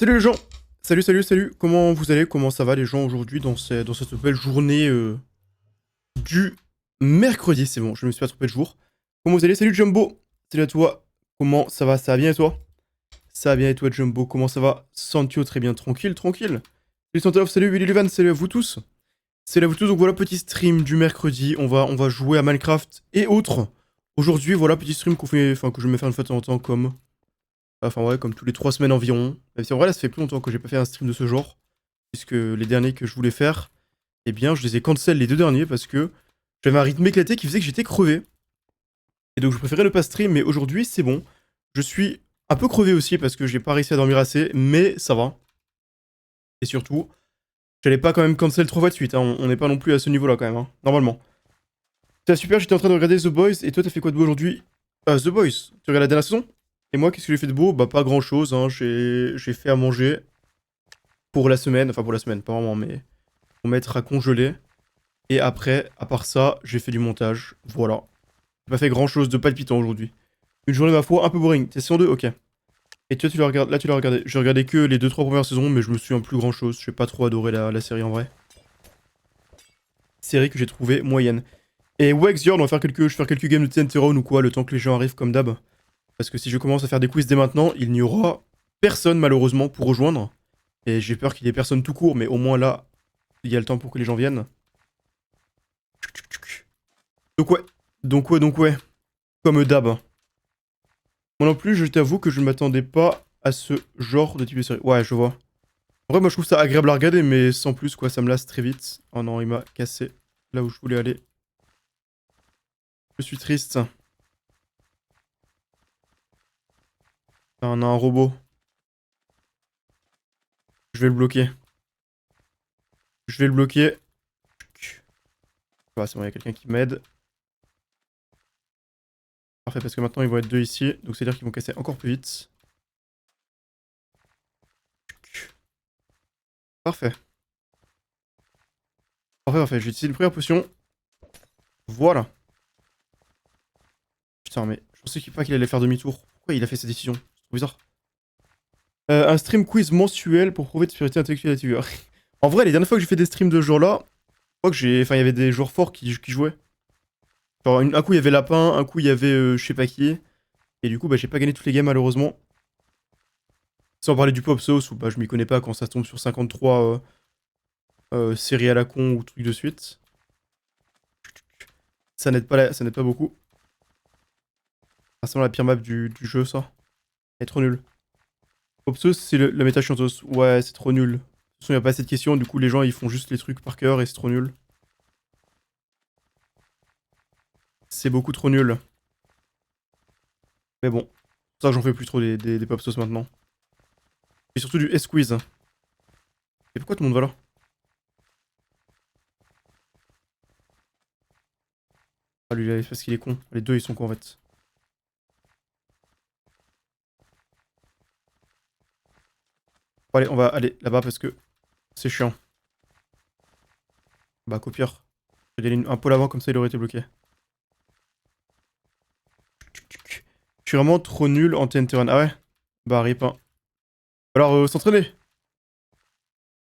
Salut les gens! Salut, comment vous allez? Comment ça va les gens aujourd'hui dans cette belle journée du mercredi? C'est bon, je me suis pas trompé de jour. Comment vous allez? Salut Jumbo! Salut à toi! Comment ça va? Ça va bien et toi? Ça va bien et toi Jumbo? Comment ça va? Santio, très bien, tranquille. Salut Santalov, salut Willy Levan, salut à vous tous! Salut à vous tous, donc voilà, petit stream du mercredi, on va jouer à Minecraft et autres. Aujourd'hui, voilà, petit stream qu'on fait, enfin que je vais me faire une fois de temps en temps comme... Enfin ouais, comme tous les 3 semaines environ. Même si en vrai là ça fait plus longtemps que j'ai pas fait un stream de ce genre. Puisque les derniers que je voulais faire, eh bien je les ai cancel les deux derniers parce que j'avais un rythme éclaté qui faisait que j'étais crevé. Et donc je préférais ne pas stream, mais aujourd'hui c'est bon. Je suis un peu crevé aussi parce que j'ai pas réussi à dormir assez, mais ça va. Et surtout, j'allais pas quand même cancel 3 fois de suite, hein. On n'est pas non plus à ce niveau là quand même, hein, normalement. C'est super, j'étais en train de regarder The Boys, et toi t'as fait quoi de beau aujourd'hui? The Boys, tu regardes la dernière saison? Et moi qu'est-ce que j'ai fait de beau? Bah pas grand chose, hein. J'ai fait à manger pour la semaine, enfin pour la semaine, pas vraiment, mais pour mettre à congeler. Et après, à part ça, j'ai fait du montage. Voilà. J'ai pas fait grand chose de palpitant aujourd'hui. Une journée, ma foi, un peu boring. T'es saison 2? Ok. Et toi, tu l'as regardé. Là, tu l'as regardé. J'ai regardé que les deux trois premières saisons, mais je me souviens plus grand chose. J'ai pas trop adoré la série en vrai. Série que j'ai trouvée moyenne. Et ouais, Xior, je vais faire quelques games de TNT Run ou quoi, le temps que les gens arrivent comme d'hab. Parce que si je commence à faire des quiz dès maintenant, il n'y aura personne malheureusement pour rejoindre. Et j'ai peur qu'il y ait personne tout court, mais au moins là, il y a le temps pour que les gens viennent. Donc ouais. Donc ouais. Comme d'hab. Moi non plus, je t'avoue que je ne m'attendais pas à ce genre de type de série. Ouais, je vois. En vrai, moi je trouve ça agréable à regarder, mais sans plus, quoi, ça me lasse très vite. Oh non, il m'a cassé là où je voulais aller. Je suis triste. Ah, on a un robot. Je vais le bloquer. Je vais le bloquer. Ouais, c'est bon, il y a quelqu'un qui m'aide. Parfait, parce que maintenant ils vont être deux ici, donc c'est-à-dire qu'ils vont casser encore plus vite. Parfait. Parfait. Je vais utiliser une première potion. Voilà. Putain, mais je pensais pas qu'il allait faire demi-tour. Pourquoi il a fait cette décision? C'est trop bizarre. Un stream quiz mensuel pour prouver de supériorité intellectuelle à Tiger. En vrai, les dernières fois que j'ai fait des streams de ce genre-là, je crois que j'ai. Enfin, il y avait des joueurs forts qui jouaient. Genre, un coup il y avait Lapin, un coup il y avait je sais pas qui. Et du coup, bah, j'ai pas gagné toutes les games malheureusement. Sans parler du Pop Sauce où bah, je m'y connais pas quand ça tombe sur 53 séries à la con ou trucs de suite. Ça n'aide pas, ça n'aide pas beaucoup. Ah, c'est vraiment la pire map du jeu, ça. Elle est trop nulle. Popsos, c'est la méta Chantos. Ouais, c'est trop nul. De toute façon, il n'y a pas assez de questions, du coup, les gens ils font juste les trucs par cœur et c'est trop nul. C'est beaucoup trop nul. Mais bon, ça j'en fais plus trop des Popsos maintenant. Et surtout du S-Quiz. Et pourquoi tout le monde va là? Ah, lui, là, c'est parce qu'il est con. Les deux, ils sont cons en fait. Bon, allez, on va aller là-bas parce que c'est chiant. Bah, copieur. Je vais aller un peu l'avant, comme ça il aurait été bloqué. Je suis vraiment trop nul en TNT Run. Ah ouais? Bah, rip, hein. Alors, s'entraîner?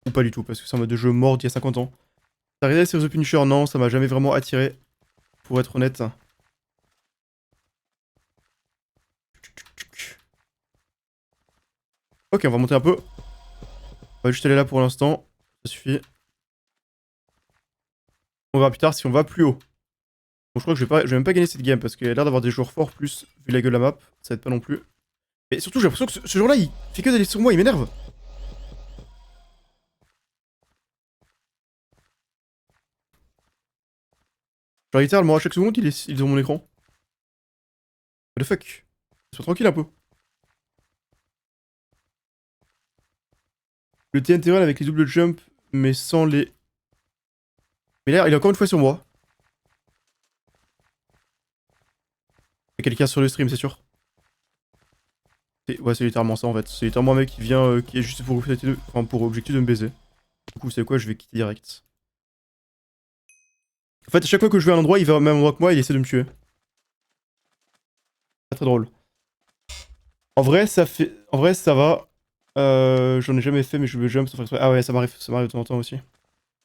Ou pas du tout, parce que c'est un mode de jeu mort d'il y a 50 ans. T'as regardé Series of Punisher? Non, ça m'a jamais vraiment attiré, pour être honnête. Ok, on va monter un peu. On va juste aller là pour l'instant. Ça suffit. On verra plus tard si on va plus haut. Bon, je crois que je vais même pas gagner cette game parce qu'il y a l'air d'avoir des joueurs forts plus, vu la gueule de la map. Ça aide pas non plus. Mais surtout, j'ai l'impression que ce joueur-là, il fait que d'aller sur moi, il m'énerve. Genre, littéralement, à chaque seconde, il est dans mon écran. What the fuck? Sois tranquille un peu. Le TNT Run avec les double jump, mais sans les. Mais là, il est encore une fois sur moi. Il y a quelqu'un sur le stream, c'est sûr. Ouais, c'est littéralement ça en fait. C'est littéralement un mec qui vient, qui est juste pour objectif de me baiser. Du coup, c'est quoi? Je vais quitter direct. En fait, à chaque fois que je vais à un endroit, il va au même endroit que moi et il essaie de me tuer. Pas très drôle. En vrai, ça va. J'en ai jamais fait, mais je double jump sans faire exprès. Ah ouais, ça m'arrive de temps en temps aussi.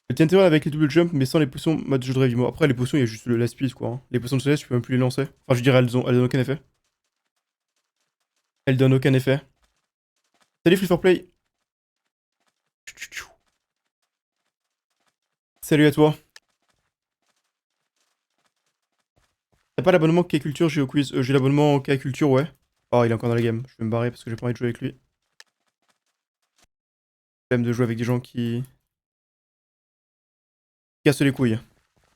Le TNT avec les double jump, mais sans les potions mode jeu de rêve. Après, les potions, il y a juste la speed, quoi. Hein. Les potions de soleil, tu peux même plus les lancer. Enfin, je dirais, elles donnent aucun effet. Elles donnent aucun effet. Salut Free for Play. Salut à toi. T'as pas l'abonnement K-Culture, j'ai au quiz. J'ai l'abonnement K-Culture, ouais. Oh, il est encore dans la game. Je vais me barrer parce que j'ai pas envie de jouer avec lui. J'aime de jouer avec des gens qui cassent les couilles.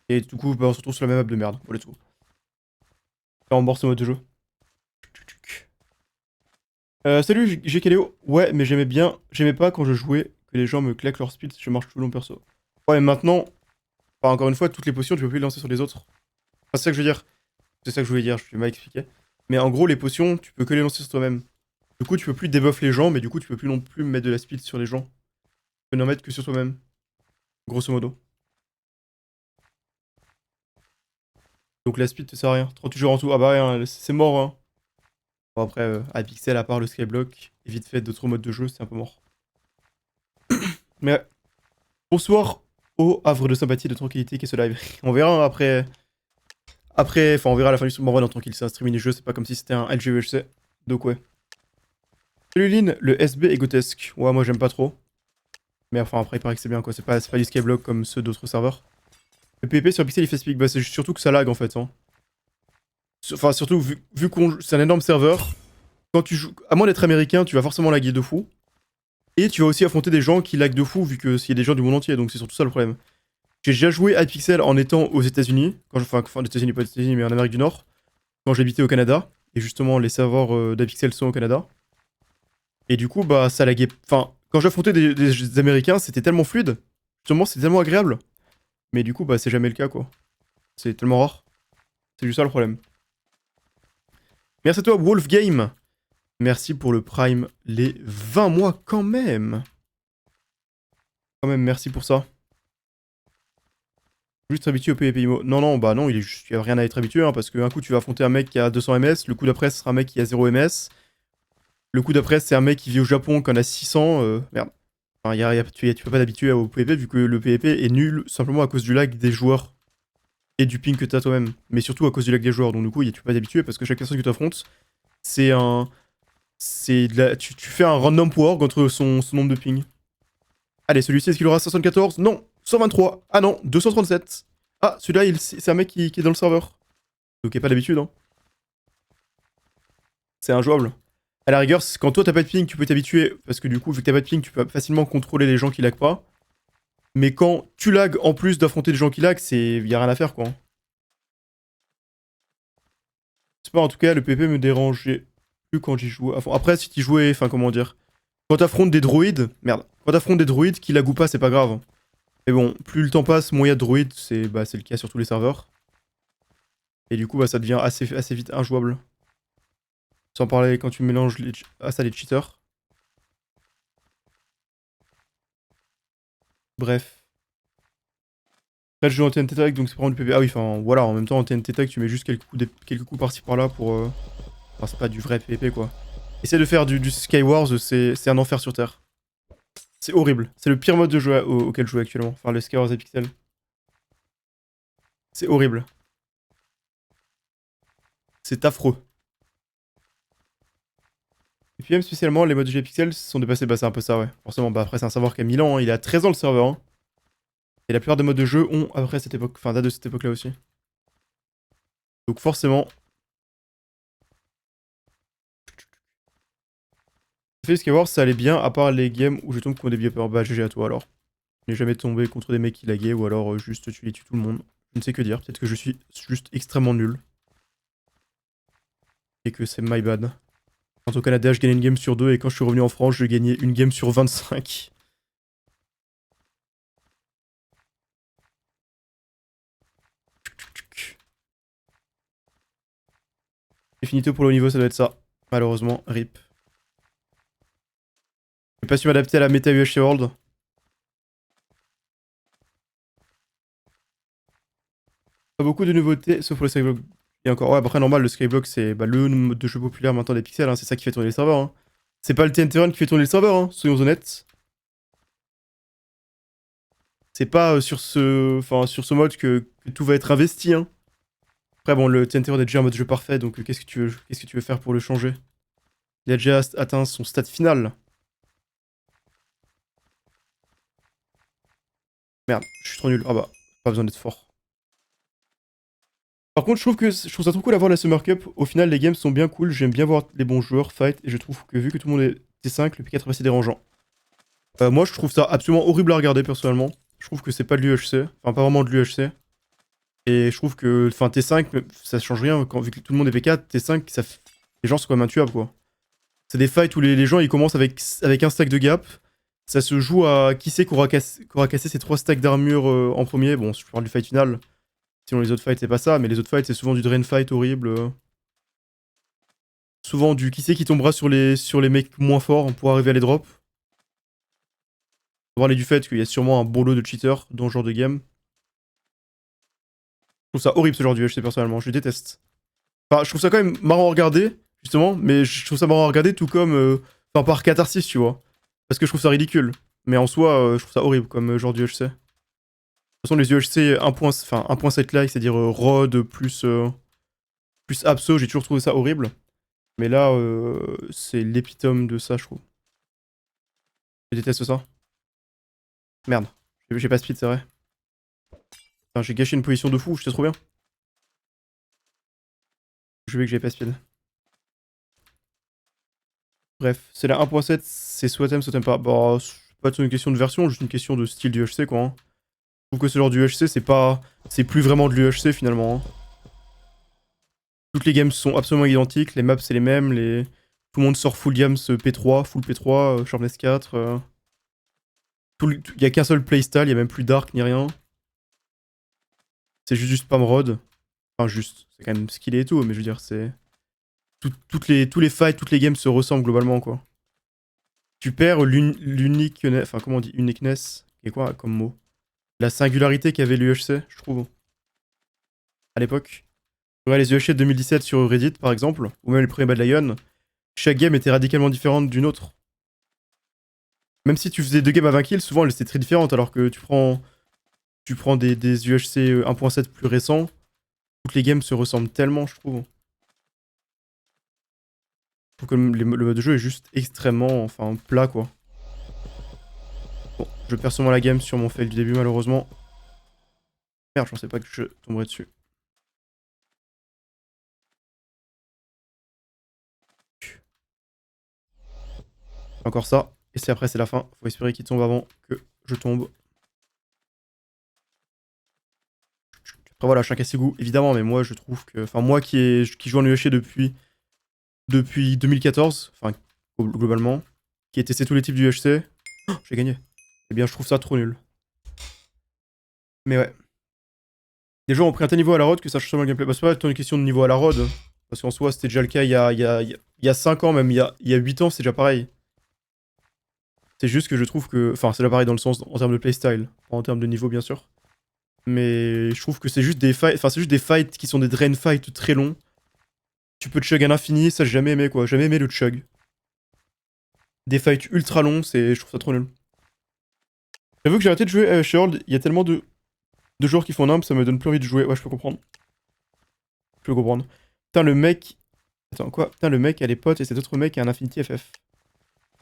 Et du coup, bah, on se retrouve sur la même map de merde. Voilà tout. Là, on morce ce mode de jeu. Salut GKLO. Ouais, mais j'aimais pas quand je jouais que les gens me claquent leur speed si je marche tout le long perso. Ouais, mais maintenant, enfin, encore une fois, toutes les potions, tu peux plus les lancer sur les autres. Enfin, c'est ça que je veux dire. C'est ça que je voulais dire, je vais mal expliquer. Mais en gros, les potions, tu peux que les lancer sur toi-même. Du coup, tu peux plus debuff les gens, mais du coup, tu peux plus non plus mettre de la speed sur les gens. Tu peux n'en mettre que sur toi-même. Grosso modo. Donc la speed te sert à rien. 38 jours en tout. Ah bah rien, c'est mort, hein. Bon, après, à Pixel, à part le Skyblock, et vite fait d'autres modes de jeu, c'est un peu mort. Mais ouais. Bonsoir au havre de sympathie et de tranquillité qu'est ce live. On verra hein, après. Enfin, on verra à la fin du stream. En vrai, non, tranquille, c'est un stream mini-jeu, c'est pas comme si c'était un LGEHC. Donc, ouais. Salut Lynn, le SB est grotesque. Ouais, moi j'aime pas trop. Mais enfin, après, il paraît que c'est bien quoi. C'est pas du Skyblock comme ceux d'autres serveurs. Le PvP sur Pixel il fait speak. Bah, c'est surtout que ça lag en fait. Hein. Enfin, surtout vu qu'on. C'est un énorme serveur. Quand tu joues. À moins d'être américain, tu vas forcément laguer de fou. Et tu vas aussi affronter des gens qui lag de fou vu que s'il y a des gens du monde entier. Donc, c'est surtout ça le problème. J'ai déjà joué à Pixel en étant aux États-Unis. Enfin, aux États-Unis, pas aux États-Unis, mais en Amérique du Nord. Quand j'habitais au Canada. Et justement, les serveurs d'Apixel sont au Canada. Et du coup, bah, ça laguait. Enfin, quand j'affrontais des Américains, c'était tellement fluide. Justement, c'était tellement agréable. Mais du coup, bah, c'est jamais le cas, quoi. C'est tellement rare. C'est juste ça le problème. Merci à toi, Wolfgame. Merci pour le Prime, les 20 mois quand même. Quand même, merci pour ça. Juste habitué au PvP IMO. Non, non, bah non, il y a rien à être habitué, hein, parce qu'un coup, tu vas affronter un mec qui a 200 ms, le coup d'après, ce sera un mec qui a 0 ms. Le coup d'après, c'est un mec qui vit au Japon, qui en a 600. Merde. Enfin, tu peux pas t'habituer au PvP, vu que le PvP est nul, simplement à cause du lag des joueurs. Et du ping que t'as toi-même. Mais surtout à cause du lag des joueurs. Donc du coup, tu peux pas t'habituer, parce que chaque personne que tu affrontes, c'est un... Tu fais un random power contre son nombre de ping. Allez, celui-ci, est-ce qu'il aura 74? Non, 123. Ah non, 237. Ah, celui-là, c'est un mec qui est dans le serveur. Donc il n'y a pas d'habitude, hein. C'est injouable. À la rigueur, quand toi t'as pas de ping, tu peux t'habituer, parce que du coup, vu que t'as pas de ping, tu peux facilement contrôler les gens qui lag pas. Mais quand tu lag en plus d'affronter des gens qui lag, y a rien à faire, quoi. C'est pas, en tout cas, le PP me dérangeait plus quand j'y jouais. Enfin, après, si t'y jouais, enfin, comment dire. Quand t'affrontes des droïdes, merde. Quand t'affrontes des droïdes qui lag ou pas, c'est pas grave. Mais bon, plus le temps passe, moins il y a de droïdes, c'est le cas sur tous les serveurs. Et du coup, bah, ça devient assez vite injouable. Sans parler quand tu mélanges ça, les cheaters. Bref. Après, je joue en TNT Tag, donc c'est vraiment du PvP. Ah oui, enfin, voilà, en même temps, en TNT Tag, tu mets juste quelques coups par-ci par-là pour. Enfin, c'est pas du vrai PvP, quoi. Essayer de faire du Skywars, c'est un enfer sur Terre. C'est horrible. C'est le pire mode de jeu auquel je joue actuellement. Enfin, le Skywars et Pixel. C'est horrible. C'est affreux. Et puis même spécialement, les modes de jeu Pixel sont dépassés. Bah, c'est un peu ça, ouais. Forcément, bah après, c'est un serveur qui a 1000 ans. Hein. Il a 13 ans le serveur. Hein. Et la plupart des modes de jeu ont après cette époque. Enfin, date de cette époque-là aussi. Donc forcément. Fait Skywars, ça allait bien, à part les games où je tombe contre des viewers. Bah, GG à toi alors. Je n'ai jamais tombé contre des mecs qui laguaient ou alors juste tu les tues tout le monde. Je ne sais que dire. Peut-être que je suis juste extrêmement nul. Et que c'est my bad. Quand au Canada, je gagnais une game sur 2 et quand je suis revenu en France, je gagnais une game sur 25. Et finito pour le haut niveau, ça doit être ça. Malheureusement, rip. J'ai pas su m'adapter à la méta UHC World. Pas beaucoup de nouveautés, sauf pour le Skyblock. Et encore, ouais, après, normal, le Skyblock, c'est le mode de jeu populaire maintenant des pixels, hein, c'est ça qui fait tourner les serveurs. Hein. C'est pas le TNT Run qui fait tourner le serveur, hein, soyons honnêtes. C'est pas sur ce mode que tout va être investi, hein. Après, bon, le TNT Run est déjà en mode jeu parfait, donc qu'est-ce que tu veux faire pour le changer? Il a déjà atteint son stade final. Merde, je suis trop nul. Ah bah, pas besoin d'être fort. Par contre, je trouve ça trop cool d'avoir la Summer Cup. Au final, les games sont bien cool. J'aime bien voir les bons joueurs fight. Et je trouve que vu que tout le monde est T5, le P4 est assez dérangeant. Moi, je trouve ça absolument horrible à regarder personnellement. Je trouve que c'est pas de l'UHC. Enfin, pas vraiment de l'UHC. Et je trouve que enfin, T5, ça change rien. Vu que tout le monde est P4, T5, les gens sont quand même intuables, quoi. C'est des fights où les gens ils commencent avec un stack de gap. Ça se joue à qui c'est qu'aura cassé ces 3 stacks d'armure en premier. Bon, je parle du fight final. Sinon, les autres fights, c'est pas ça. Mais les autres fights, c'est souvent du drain fight horrible. Souvent du qui c'est qui tombera sur les mecs moins forts pour arriver à les drop. Faut parler du fait qu'il y a sûrement un bon lot de cheaters dans ce genre de game. Je trouve ça horrible ce genre de UHC personnellement, je le déteste. Enfin, je trouve ça quand même marrant à regarder, justement, mais je trouve ça marrant à regarder tout comme. Enfin, par catharsis, tu vois. Parce que je trouve ça ridicule. Mais en soi, je trouve ça horrible comme genre de UHC. De toute façon, les UHC 1.7 like, c'est-à-dire ROD plus Abso, j'ai toujours trouvé ça horrible. Mais là, c'est l'épitome de ça, je trouve. Je déteste ça. Merde, j'ai pas speed, c'est vrai. Enfin, j'ai gâché une position de fou, j'étais trop bien. Je vais que j'ai pas speed. Bref, c'est la 1.7, c'est soit t'aimes pas. Bah, c'est pas une question de version, juste une question de style du UHC, quoi. Hein. Je trouve que ce genre du UHC, c'est pas. C'est plus vraiment de l'UHC finalement. Hein. Toutes les games sont absolument identiques, les maps c'est les mêmes, tout le monde sort full games P3, full P3, Sharpness 4. Y a qu'un seul playstyle, y a même plus d'arc ni rien. C'est juste du spam rod. Enfin, juste, c'est quand même skillé et tout, mais je veux dire, c'est. Tous les fights, toutes les games se ressemblent globalement, quoi. Tu perds l'unique. Enfin, comment on dit uniqueness. Et quoi comme mot? La singularité qu'avait l'UHC, je trouve. À l'époque. Ouais, les UHC de 2017 sur Reddit, par exemple, ou même les premiers Bad Lion, chaque game était radicalement différente d'une autre. Même si tu faisais 2 games à 20 kills, souvent elles étaient très différentes, alors que tu prends des UHC 1.7 plus récents, toutes les games se ressemblent tellement, je trouve. Je trouve que le mode de jeu est juste extrêmement, enfin, plat, quoi. Bon, je perds sûrement la game sur mon fail du début, malheureusement. Merde, je pensais pas que je tomberais dessus. Encore ça. Et c'est après, c'est la fin. Faut espérer qu'il tombe avant que je tombe. Après voilà, chacun ses goûts, évidemment, mais moi je trouve que... Enfin, moi qui joue en UHC depuis 2014, enfin, globalement, qui ai testé tous les types d'UHC, j'ai gagné. Eh bien, je trouve ça trop nul. Mais ouais. Les gens ont pris un tel niveau à la road que ça change tellement le gameplay. Bah, c'est pas tant une question de niveau à la road, parce qu'en soi, c'était déjà le cas il y a 5 ans, même il y a 8 ans, c'est déjà pareil. C'est juste que je trouve que... Enfin, c'est déjà pareil dans le sens, en termes de playstyle, pas en termes de niveau, bien sûr. Mais je trouve que c'est juste des fights... Enfin, c'est juste des fights qui sont des drain fights très longs. Tu peux chug à l'infini, ça j'ai jamais aimé, quoi. Jamais aimé le chug. Des fights ultra longs, je trouve ça trop nul. J'avoue que j'ai arrêté de jouer à World, il y a tellement de joueurs qui font nimp, ça me donne plus envie de jouer. Ouais, je peux comprendre. Je peux comprendre. Putain, le mec... Attends, quoi? Putain, le mec a les potes et cet autre mec a un Infinity FF.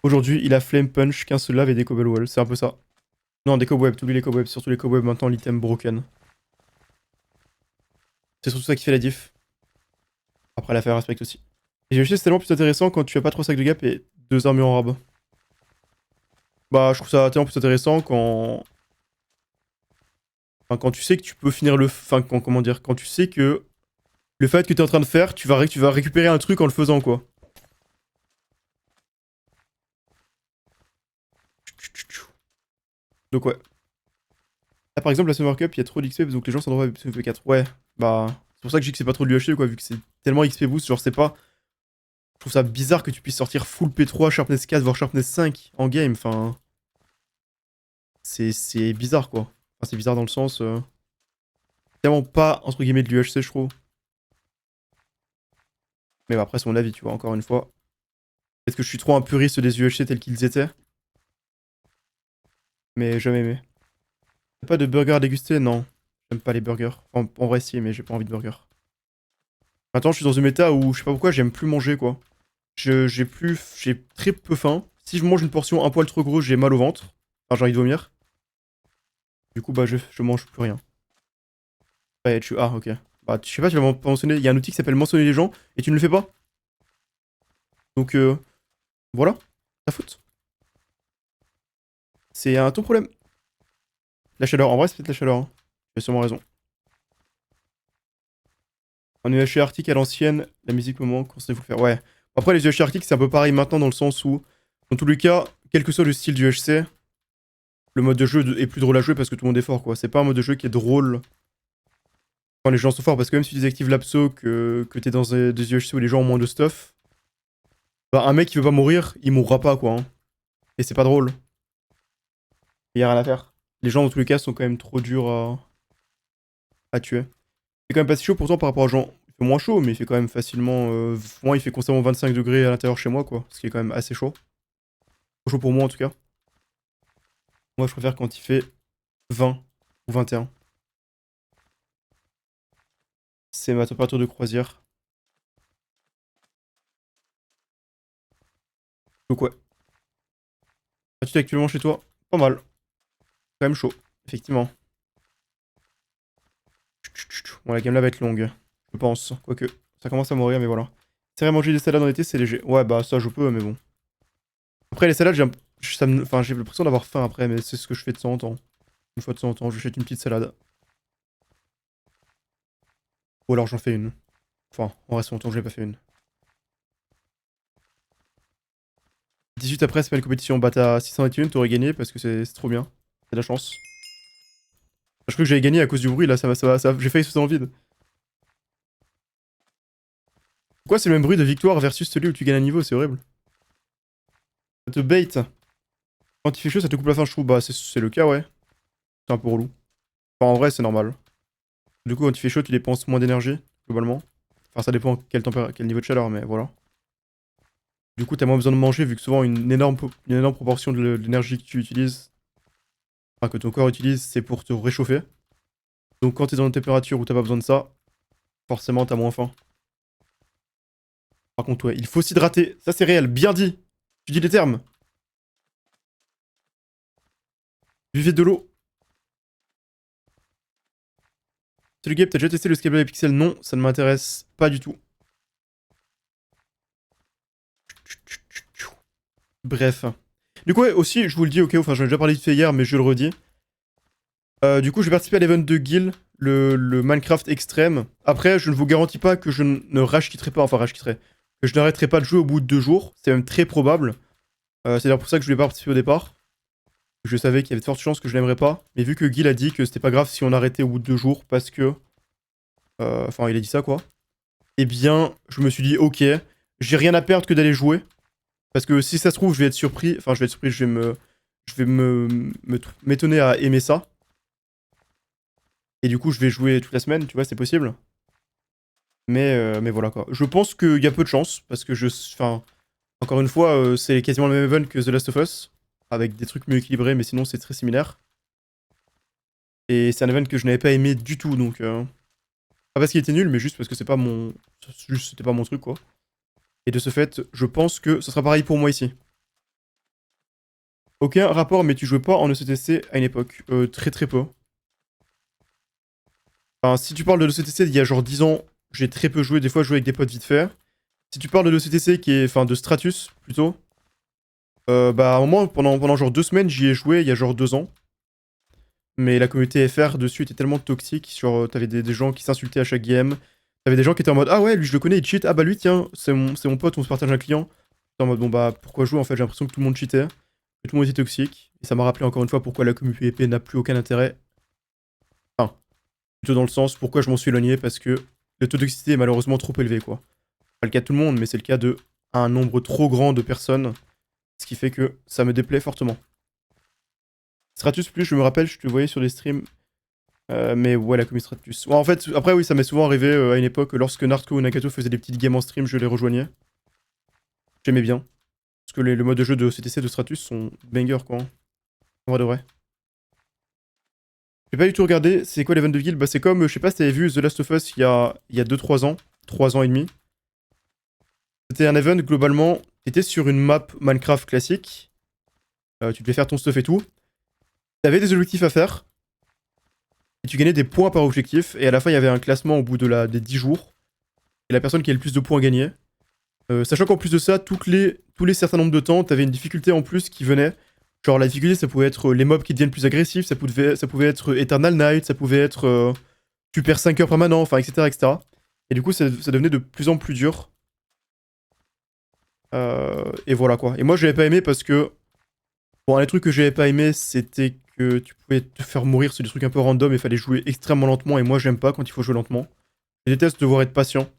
Aujourd'hui, il a Flame Punch, qu'un seul lave et des Cobble Wall. C'est un peu ça. Non, des cobwebs, t'oublies les cobwebs. Surtout les cobwebs, maintenant, l'item broken. C'est surtout ça qui fait la diff. Après, l'affaire respecte aussi. Et j'ai c'est tellement plus intéressant quand tu as pas 3 sacs de gap et 2 armures en rab. Bah, je trouve ça tellement plus intéressant quand... Enfin, quand tu sais que tu peux finir le... Enfin, comment dire? Quand tu sais que le fight que t'es en train de faire, tu vas récupérer un truc en le faisant, quoi. Donc ouais. Là, par exemple, la Summer Cup, il y a trop d'XP, donc les gens s'en doivent à FF4. Ouais, bah... C'est pour ça que je dis que c'est pas trop de l'UHC, quoi, vu que c'est tellement XP boost, genre c'est pas... Je trouve ça bizarre que tu puisses sortir full P3, Sharpness 4, voire Sharpness 5 en game, enfin... C'est bizarre, quoi. Enfin, c'est bizarre dans le sens... Tellement pas, entre guillemets, de l'UHC, je trouve. Mais bah, après, c'est mon avis, tu vois, encore une fois. Peut-être que je suis trop un puriste des UHC tels qu'ils étaient. Mais jamais aimé. T'as pas de burger à déguster? Non. J'aime pas les burgers. En vrai, si, mais j'ai pas envie de burger. Maintenant, je suis dans une méta où je sais pas pourquoi j'aime plus manger, quoi. J'ai très peu faim. Si je mange une portion un poil trop grosse, j'ai mal au ventre. Enfin, j'ai envie de vomir. Du coup, bah, je mange plus rien. Ouais, ah, ok. Bah, je sais pas, tu vas mentionner. Il y a un outil qui s'appelle mentionner les gens et tu ne le fais pas. Donc, voilà. Ta faute. C'est un ton problème. La chaleur. En vrai, c'est peut-être la chaleur. Hein. Tu as sûrement raison. Un UHC arctique à l'ancienne, la musique moment, conseillez-vous le faire. Ouais. Après, les UHC arctiques, c'est un peu pareil maintenant dans le sens où, dans tous les cas, quel que soit le style du UHC, le mode de jeu est plus drôle à jouer parce que tout le monde est fort, quoi. C'est pas un mode de jeu qui est drôle quand les gens sont forts, parce que même si tu désactives l'abso, que t'es dans des UHC où les gens ont moins de stuff, bah, un mec qui veut pas mourir, il mourra pas, quoi. Hein. Et c'est pas drôle. Y a rien à faire. Les gens, dans tous les cas, sont quand même trop durs à tuer. C'est quand même pas si chaud pourtant par rapport à gens. Il fait moins chaud, mais il fait quand même facilement. Moi, il fait constamment 25 degrés à l'intérieur chez moi, quoi. Ce qui est quand même assez chaud. Trop chaud pour moi en tout cas. Moi, je préfère quand il fait 20 ou 21. C'est ma température de croisière. Donc, ouais. Tu es actuellement chez toi? Pas mal. Quand même chaud, effectivement. Bon, la game là va être longue. Je pense. Quoique, ça commence à mourir, mais voilà. C'est vrai, manger des salades en été, c'est léger. Ouais, bah ça, je peux, mais bon. Après, les salades, enfin, j'ai l'impression d'avoir faim après, mais c'est ce que je fais de temps en temps. Une fois de temps en temps, je jette une petite salade. Ou alors j'en fais une. Enfin, en reste longtemps, je n'ai pas fait une. 18 après, c'est pas une compétition. Bah, t'as 621, t'aurais gagné parce que c'est trop bien. C'est de la chance. Je crois que j'avais gagné à cause du bruit, là, j'ai failli sauter dans le vide. Pourquoi c'est le même bruit de victoire versus celui où tu gagnes un niveau? C'est horrible. Ça te bait. Quand il fait chaud, ça te coupe la faim, je trouve. Bah, c'est le cas, ouais. C'est un peu relou. Enfin, en vrai, c'est normal. Du coup, quand il fait chaud, tu dépenses moins d'énergie, globalement. Enfin, ça dépend quel niveau de chaleur, mais voilà. Du coup, t'as moins besoin de manger, vu que souvent, une énorme proportion de l'énergie que tu utilises, enfin, que ton corps utilise, c'est pour te réchauffer. Donc, quand t'es dans une température où t'as pas besoin de ça, forcément, t'as moins faim. Par contre, ouais, il faut s'hydrater. Ça, c'est réel. Bien dit. Tu dis les termes. Buvez de l'eau. Salut Gabe, t'as déjà testé le Scalable Pixel? Non, ça ne m'intéresse pas du tout. Bref. Du coup, ouais, aussi, je vous le dis, ok, enfin, j'en ai déjà parlé de fait hier, mais je le redis. Du coup, je vais participer à l'event de Guild, le Minecraft extrême. Après, je ne vous garantis pas que je ne rage-quitterai pas, enfin rage-quitterai, que je n'arrêterai pas de jouer au bout de 2 jours. C'est même très probable. C'est d'ailleurs pour ça que je voulais pas participer au départ. Je savais qu'il y avait de fortes chances que je l'aimerais pas. Mais vu que Guild a dit que c'était pas grave si on arrêtait au bout de 2 jours, parce que... Enfin, il a dit ça, quoi. Eh bien, je me suis dit, ok, j'ai rien à perdre que d'aller jouer. Parce que si ça se trouve, je vais être surpris. Enfin, je vais être surpris, m'étonner à aimer ça. Et du coup, je vais jouer toute la semaine, tu vois, c'est possible. Mais voilà quoi. Je pense qu'il y a peu de chance, parce que enfin, encore une fois, c'est quasiment le même event que The Last of Us, avec des trucs mieux équilibrés, mais sinon c'est très similaire. Et c'est un event que je n'avais pas aimé du tout, donc... Pas parce qu'il était nul, mais juste parce que c'est pas mon... Juste, c'était pas mon truc, quoi. Et de ce fait, je pense que ce sera pareil pour moi ici. Aucun rapport, mais tu jouais pas en ECTC à une époque. Très très peu. Enfin, si tu parles de l'ECTC d'il y a genre 10 ans, j'ai très peu joué, des fois je jouais avec des potes vite fait. Si tu parles de l'ECTC qui est... Enfin, de Stratus, plutôt. Bah, à un moment, pendant genre 2 semaines, j'y ai joué il y a genre 2 ans. Mais la communauté FR dessus était tellement toxique. T'avais des gens qui s'insultaient à chaque game. T'avais des gens qui étaient en mode ah ouais, lui je le connais, il cheat. Ah bah lui, tiens, c'est mon pote, on se partage un client. J'étais en mode bon bah pourquoi jouer en fait, j'ai l'impression que tout le monde cheatait. Que tout le monde était toxique. Et ça m'a rappelé encore une fois pourquoi la communauté PvP n'a plus aucun intérêt. Enfin, plutôt dans le sens pourquoi je m'en suis éloigné parce que le taux de toxicité est malheureusement trop élevé quoi. Pas le cas de tout le monde, mais c'est le cas de un nombre trop grand de personnes. Ce qui fait que ça me déplaît fortement. Stratus plus, je me rappelle, je te voyais sur les streams. Mais ouais, la commu Stratus. Ouais, en fait, après, oui, ça m'est souvent arrivé à une époque, lorsque Narco ou Nakato faisaient des petites games en stream, je les rejoignais. J'aimais bien. Parce que le mode de jeu de CTC de Stratus sont banger quoi. En vrai de vrai. J'ai pas du tout regardé, c'est quoi l'event de guild? Bah c'est comme, je sais pas si t'avais vu The Last of Us il y a 2-3 ans, 3 ans et demi. C'était un event globalement, t'étais sur une map Minecraft classique, tu devais faire ton stuff et tout. T'avais des objectifs à faire, et tu gagnais des points par objectif, et à la fin il y avait un classement au bout de des 10 jours, et la personne qui a le plus de points gagnait. Sachant qu'en plus de ça, tous les certains nombres de temps, t'avais une difficulté en plus qui venait. Genre la difficulté ça pouvait être les mobs qui deviennent plus agressifs, ça pouvait être Eternal Night, ça pouvait être tu perds 5 heures permanent, enfin etc. etc. Et du coup ça devenait de plus en plus dur. Et voilà quoi. Et moi j'avais pas aimé parce que... Bon, un des trucs que j'avais pas aimé c'était que tu pouvais te faire mourir sur des trucs un peu random et fallait jouer extrêmement lentement et moi j'aime pas quand il faut jouer lentement. Je déteste devoir être patient.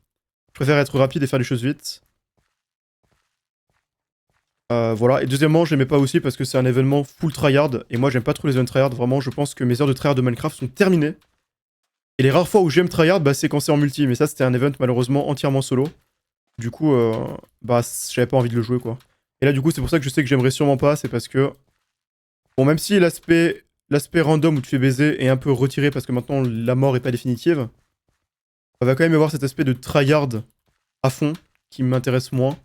Je préfère être rapide et faire les choses vite. Voilà. Et deuxièmement, je l'aimais pas aussi parce que c'est un événement full tryhard. Et moi, j'aime pas trop les events tryhard. Vraiment, je pense que mes heures de tryhard de Minecraft sont terminées. Et les rares fois où j'aime tryhard, bah, c'est quand c'est en multi. Mais ça, c'était un event malheureusement entièrement solo. Du coup, bah, j'avais pas envie de le jouer, quoi. Et là, du coup, c'est pour ça que je sais que j'aimerais sûrement pas. C'est parce que, bon, même si l'aspect random où tu fais baiser est un peu retiré parce que maintenant la mort est pas définitive, on va quand même y avoir cet aspect de tryhard à fond qui m'intéresse moins.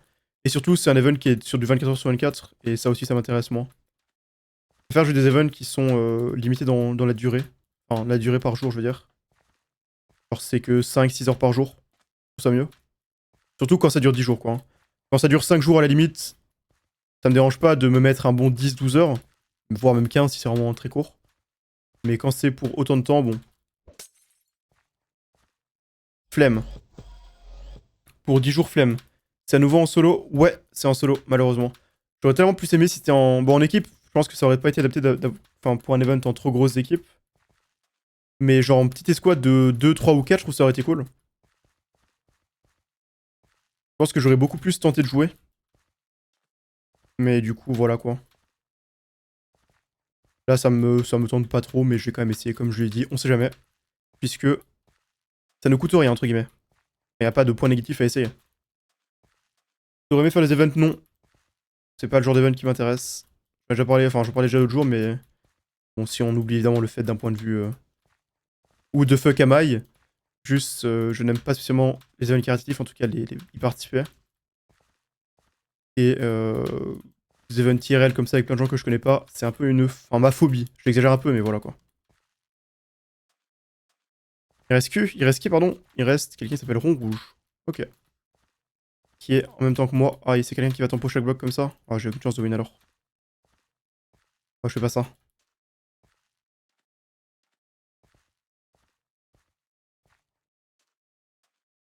Et surtout, c'est un event qui est sur du 24h sur 24, et ça aussi, ça m'intéresse moins. Je préfère jouer des events qui sont limités dans la durée. Enfin, la durée par jour, je veux dire. Alors, c'est que 5-6 heures par jour. Je trouve ça mieux. Surtout quand ça dure 10 jours, quoi. Quand ça dure 5 jours à la limite, ça me dérange pas de me mettre un bon 10-12 heures, voire même 15 si c'est vraiment très court. Mais quand c'est pour autant de temps, bon. Flemme. Pour 10 jours, flemme. C'est à nouveau en solo? Ouais, c'est en solo, malheureusement. J'aurais tellement plus aimé si c'était en... Bon, en équipe, je pense que ça aurait pas été adapté enfin, pour un event en trop grosse équipe. Mais genre en petite escouade de 2, 3 ou 4, je trouve ça aurait été cool. Je pense que j'aurais beaucoup plus tenté de jouer. Mais du coup, voilà quoi. Là, ça me tente pas trop, mais je vais quand même essayer, comme je l'ai dit. On sait jamais. Puisque ça ne coûte rien, entre guillemets. Il n'y a pas de point négatif à essayer. J'aurais aimé faire les events, non. C'est pas le genre d'event qui m'intéresse. J'en déjà parlé, enfin, j'en parlais déjà l'autre jour, mais bon, si on oublie évidemment le fait d'un point de vue ou de fuck am I, juste, je n'aime pas spécialement les events caritatifs, en tout cas y participer. Et les events IRL comme ça avec plein de gens que je connais pas, c'est un peu enfin, ma phobie. J'exagère un peu, mais voilà quoi. Il reste qui, pardon? Il reste quelqu'un qui s'appelle Rond Rouge. Ok. Qui est en même temps que moi. Ah, et c'est quelqu'un qui va tempo chaque bloc comme ça? Ah, j'ai aucune chance de win alors. Moi, je fais pas ça.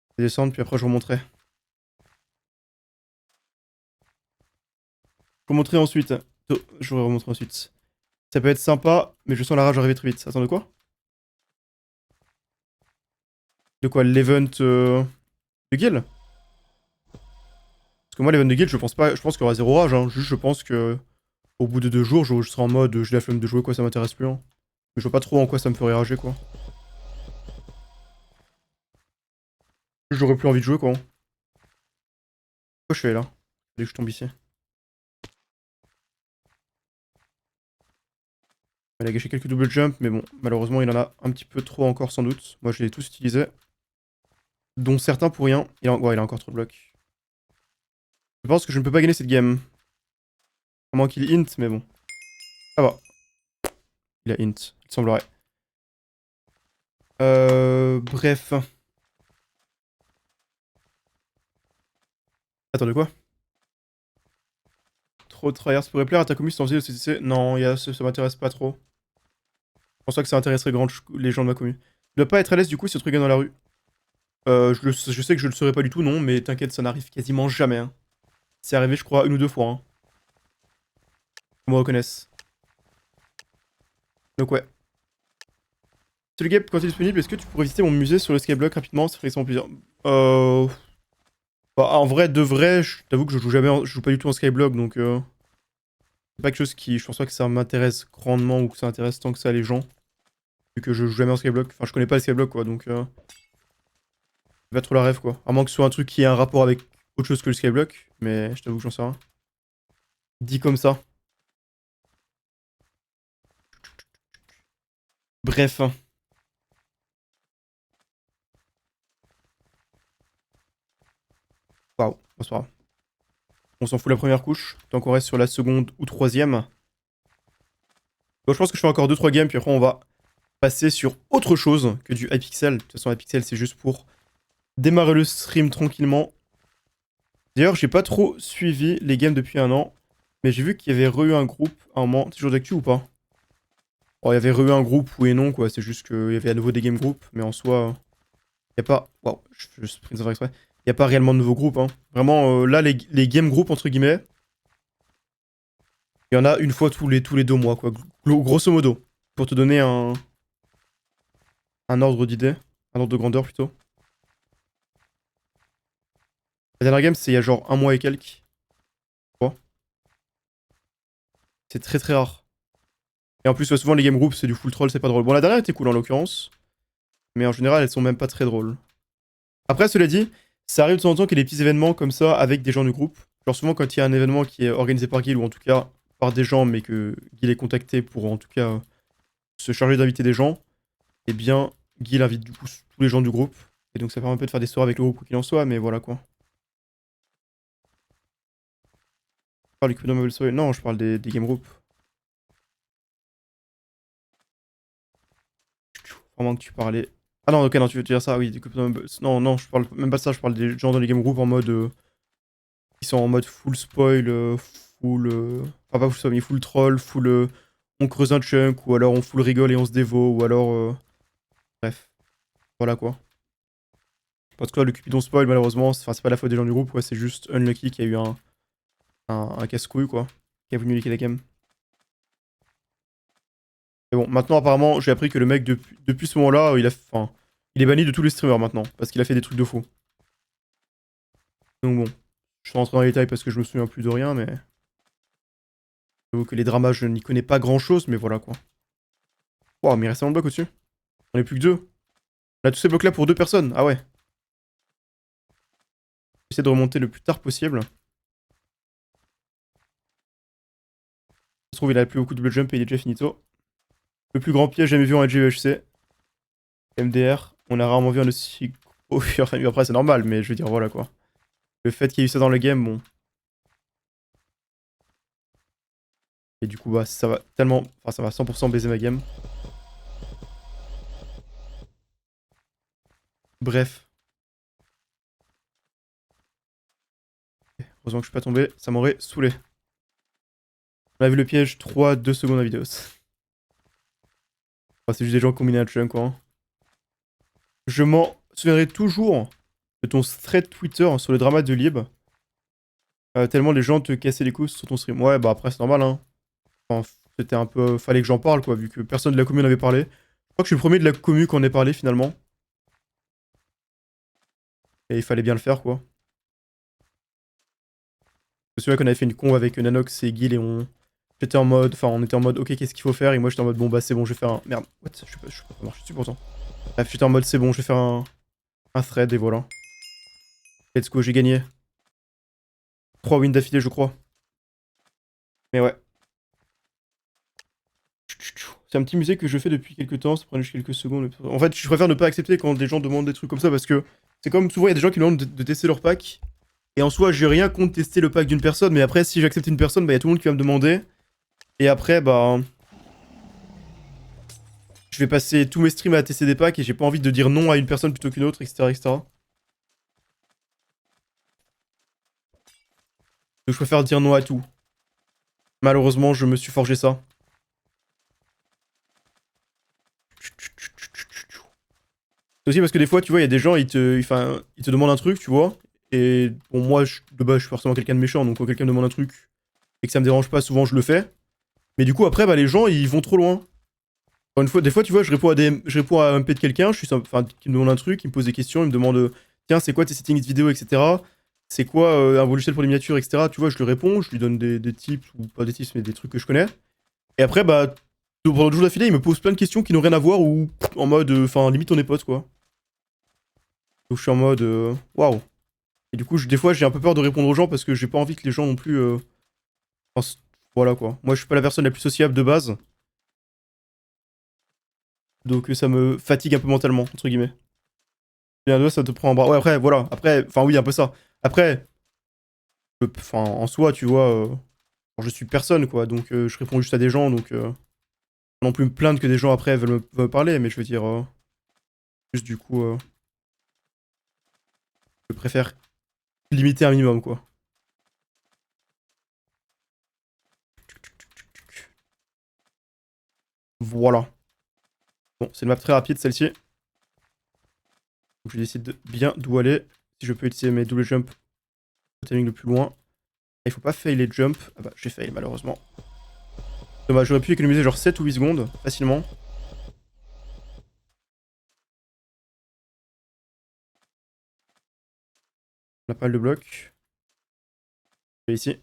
Je vais descendre, puis après, je remonterai. Je remonterai ensuite. Je vais remontrer ensuite. Ça peut être sympa, mais je sens la rage arriver très vite. Attends, de quoi? De quoi? L'event de guild? Parce que moi, l'event de guild, je pense pas. Je pense qu'il y aura zéro rage. Hein. Juste, je pense que au bout de 2 jours, je serai en mode j'ai la flemme de jouer, quoi, ça m'intéresse plus. Hein. Mais je vois pas trop en quoi ça me ferait rager, quoi. J'aurais plus envie de jouer, quoi. Pourquoi je fais là? Dès que je tombe ici. Il a gâché quelques double jump, mais bon, malheureusement, il en a un petit peu trop encore, sans doute. Moi, je les ai tous utilisés. Dont certains pour rien. Ouais, il a encore trop de blocs. Je pense que je ne peux pas gagner cette game. À moins qu'il int, mais bon. Ça va. Il a int, il semblerait. Bref. Attends, de quoi? Trop de tryhard, ça pourrait plaire à ta commu si t'en faisais le CTC? Non, ça m'intéresse pas trop. Je pense pas que ça intéresserait les gens de ma commu. Tu dois pas être à l'aise du coup si tu regardes dans la rue. Je sais que je le serais pas du tout, non, mais t'inquiète, ça n'arrive quasiment jamais. Hein. C'est arrivé, je crois, 1 ou 2 fois. Hein. Qu'on me reconnaisse. Donc ouais. Salut Gap, quand il est disponible, est-ce que tu pourrais visiter mon musée sur le Skyblock rapidement? Ça ferait extrêmement plaisir. Bah, en vrai, de vrai, je t'avoue que je joue pas du tout en Skyblock, donc c'est pas quelque chose qui... Je pense pas que ça m'intéresse grandement ou que ça intéresse tant que ça les gens. Vu que je joue jamais en Skyblock. Enfin, je connais pas le Skyblock, quoi, donc... Pas trop la rêve, quoi. À moins que ce soit un truc qui ait un rapport avec autre chose que le Skyblock, mais je t'avoue que j'en sais rien. Dit comme ça. Bref. Waouh, c'est pas grave. On s'en fout la première couche. Tant qu'on reste sur la seconde ou troisième. Bon, je pense que je fais encore 2-3 games, puis après on va passer sur autre chose que du Hypixel. De toute façon, Hypixel, c'est juste pour démarrer le stream tranquillement. D'ailleurs, j'ai pas trop suivi les games depuis un an, mais j'ai vu qu'il y avait eu un groupe à un moment. Toujours d'actu ou pas? Oh, il y avait eu un groupe, oui et non, quoi. C'est juste qu'il y avait à nouveau des game groups, mais en soi, il n'y a pas. Waouh, je sprint sans faire exprès. Il n'y a pas réellement de nouveaux groupes, hein. Vraiment, là, les game groups, entre guillemets, il y en a une fois tous les 2 mois, quoi. Grosso modo. Pour te donner un ordre d'idée, un ordre de grandeur plutôt. La dernière game, c'est il y a genre un mois et quelques. Tu vois. C'est très très rare. Et en plus, souvent les game groups, c'est du full troll, c'est pas drôle. Bon, la dernière était cool en l'occurrence. Mais en général, elles sont même pas très drôles. Après, cela dit, ça arrive de temps en temps qu'il y ait des petits événements comme ça avec des gens du groupe. Genre souvent quand il y a un événement qui est organisé par Guild, ou en tout cas par des gens, mais que Guild est contacté pour en tout cas se charger d'inviter des gens, eh bien, Guild invite du coup tous les gens du groupe. Et donc ça permet un peu de faire des soirées avec le groupe, quoi qu'il en soit, mais voilà quoi. Je parle du Cupidon Mobile Soirée. Non, je parle des game groups. Vraiment que tu parlais. Ah non, ok, non, tu veux dire ça, oui, des Cupidon Mobile. Non, non, je parle même pas de ça, je parle des gens dans les game groups en mode. Qui sont en mode full spoil, full. Enfin, pas full spoil, mais full troll, full. On creuse un chunk, ou alors on full rigole et on se dévo, ou alors. Bref, voilà quoi. Parce que là, le Cupidon spoil, malheureusement, c'est pas la faute des gens du groupe, ouais, c'est juste Unlucky qui a eu un casse-couille, quoi. Qui a voulu liquer la game. Mais bon, maintenant, apparemment, j'ai appris que le mec, depuis ce moment-là, enfin, il est banni de tous les streamers maintenant, parce qu'il a fait des trucs de fou. Donc bon, je vais rentrer dans les détails parce que je me souviens plus de rien, mais. J'avoue que les dramas, je n'y connais pas grand-chose, mais voilà quoi. Wow, mais il reste un bloc au-dessus. On est plus que deux. On a tous ces blocs-là pour 2 personnes. Ah ouais. J'essaie de remonter le plus tard possible. Ça se trouve, il a plus beaucoup de double jump et il est déjà finito. Le plus grand piège jamais vu en LGEHC. MDR. On a rarement vu un aussi gros après, c'est normal, mais je veux dire, voilà quoi. Le fait qu'il y ait eu ça dans le game, bon. Et du coup, bah, ça va tellement. Enfin, ça va 100% baiser ma game. Bref. Heureusement que je suis pas tombé, ça m'aurait saoulé. On a vu le piège 2 secondes à vidéo. Enfin, c'est juste des gens combinés à chunk, quoi. Hein. Je m'en souviendrai toujours de ton thread Twitter sur le drama de Lib. Tellement les gens te cassaient les couilles sur ton stream. Ouais, bah après, c'est normal, hein. Enfin, c'était un peu. Fallait que j'en parle, quoi, vu que personne de la commune n'avait parlé. Je crois que je suis le premier de la commu qui en ait parlé, finalement. Et il fallait bien le faire, quoi. Je me souviens qu'on avait fait une con avec Nanox et Guil et on. J'étais en mode. Enfin, on était en mode, ok, qu'est-ce qu'il faut faire? Et moi, j'étais en mode, bon, bah, c'est bon, je vais faire un. Merde, what? Je peux pas marcher dessus pourtant. Bref, j'étais en mode, c'est bon, je vais faire un thread et voilà. Let's go, j'ai gagné. 3 wins d'affilée, je crois. Mais ouais. C'est un petit musée que je fais depuis quelques temps, ça prend juste quelques secondes. En fait, je préfère ne pas accepter quand des gens demandent des trucs comme ça parce que c'est comme souvent, il y a des gens qui me demandent de tester leur pack. Et en soi, j'ai rien contre tester le pack d'une personne, mais après, si j'accepte une personne, bah, il y a tout le monde qui va me demander. Et après, bah. Je vais passer tous mes streams à tester des packs et j'ai pas envie de dire non à une personne plutôt qu'une autre, etc., etc. Donc je préfère dire non à tout. Malheureusement, je me suis forgé ça. C'est aussi parce que des fois, tu vois, il y a des gens, ils te demandent un truc, tu vois. Et bon, moi, de base, je suis forcément quelqu'un de méchant, donc quand quelqu'un me demande un truc et que ça me dérange pas, souvent je le fais. Mais du coup, après, bah, les gens, ils vont trop loin. Encore une fois, des fois, tu vois, je réponds à un MP de quelqu'un, enfin, qui me demande un truc, il me pose des questions, il me demande, tiens, c'est quoi tes settings vidéo, etc. C'est quoi un logiciel pour les miniatures, etc. Tu vois, je lui réponds, je lui donne des tips, ou pas des tips, mais des trucs que je connais. Et après, bah, pendant 2 jours d'affilée, il me pose plein de questions qui n'ont rien à voir, ou en mode, enfin, limite, on est potes, quoi. Donc je suis en mode, waouh. Et du coup, des fois, j'ai un peu peur de répondre aux gens parce que j'ai pas envie que les gens non plus Enfin, voilà quoi. Moi je suis pas la personne la plus sociable de base. Donc ça me fatigue un peu mentalement, entre guillemets. Et un doigt, ça te prend un bras. Ouais, après, voilà. Après, enfin oui, un peu ça. Après, enfin, en soi, tu vois, je suis personne, quoi. Donc je réponds juste à des gens, donc non plus me plaindre que des gens après veulent me parler, mais je veux dire, juste du coup, je préfère limiter un minimum, quoi. Voilà. Bon, c'est une map très rapide, celle-ci. Donc je décide de bien d'où aller. Si je peux utiliser mes double jump au timing le plus loin. Il faut pas fail les jump. Ah bah, j'ai fail, malheureusement. Dommage, j'aurais pu économiser genre 7 ou 8 secondes, facilement. On a pas mal de blocs. Je vais ici.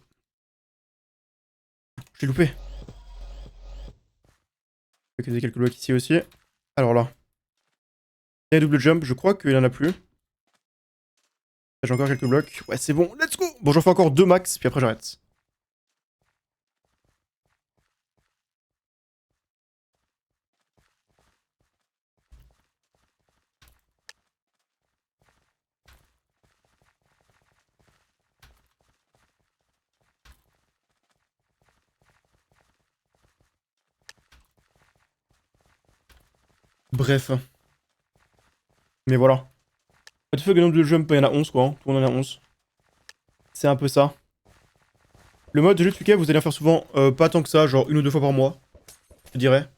J'ai loupé. Je vais économiser quelques blocs ici aussi. Alors là. Il y a double jump, je crois qu'il y en a plus. J'ai encore quelques blocs. Ouais, c'est bon, let's go! Bon, j'en fais encore 2 max, puis après j'arrête. Bref. Mais voilà. What the fuck, le nombre de jump, il y en a 11 quoi. Hein. Tout le monde en a 11. C'est un peu ça. Le mode de jeu de Fuka, vous allez en faire souvent, pas tant que ça, genre 1 ou 2 fois par mois. Je dirais.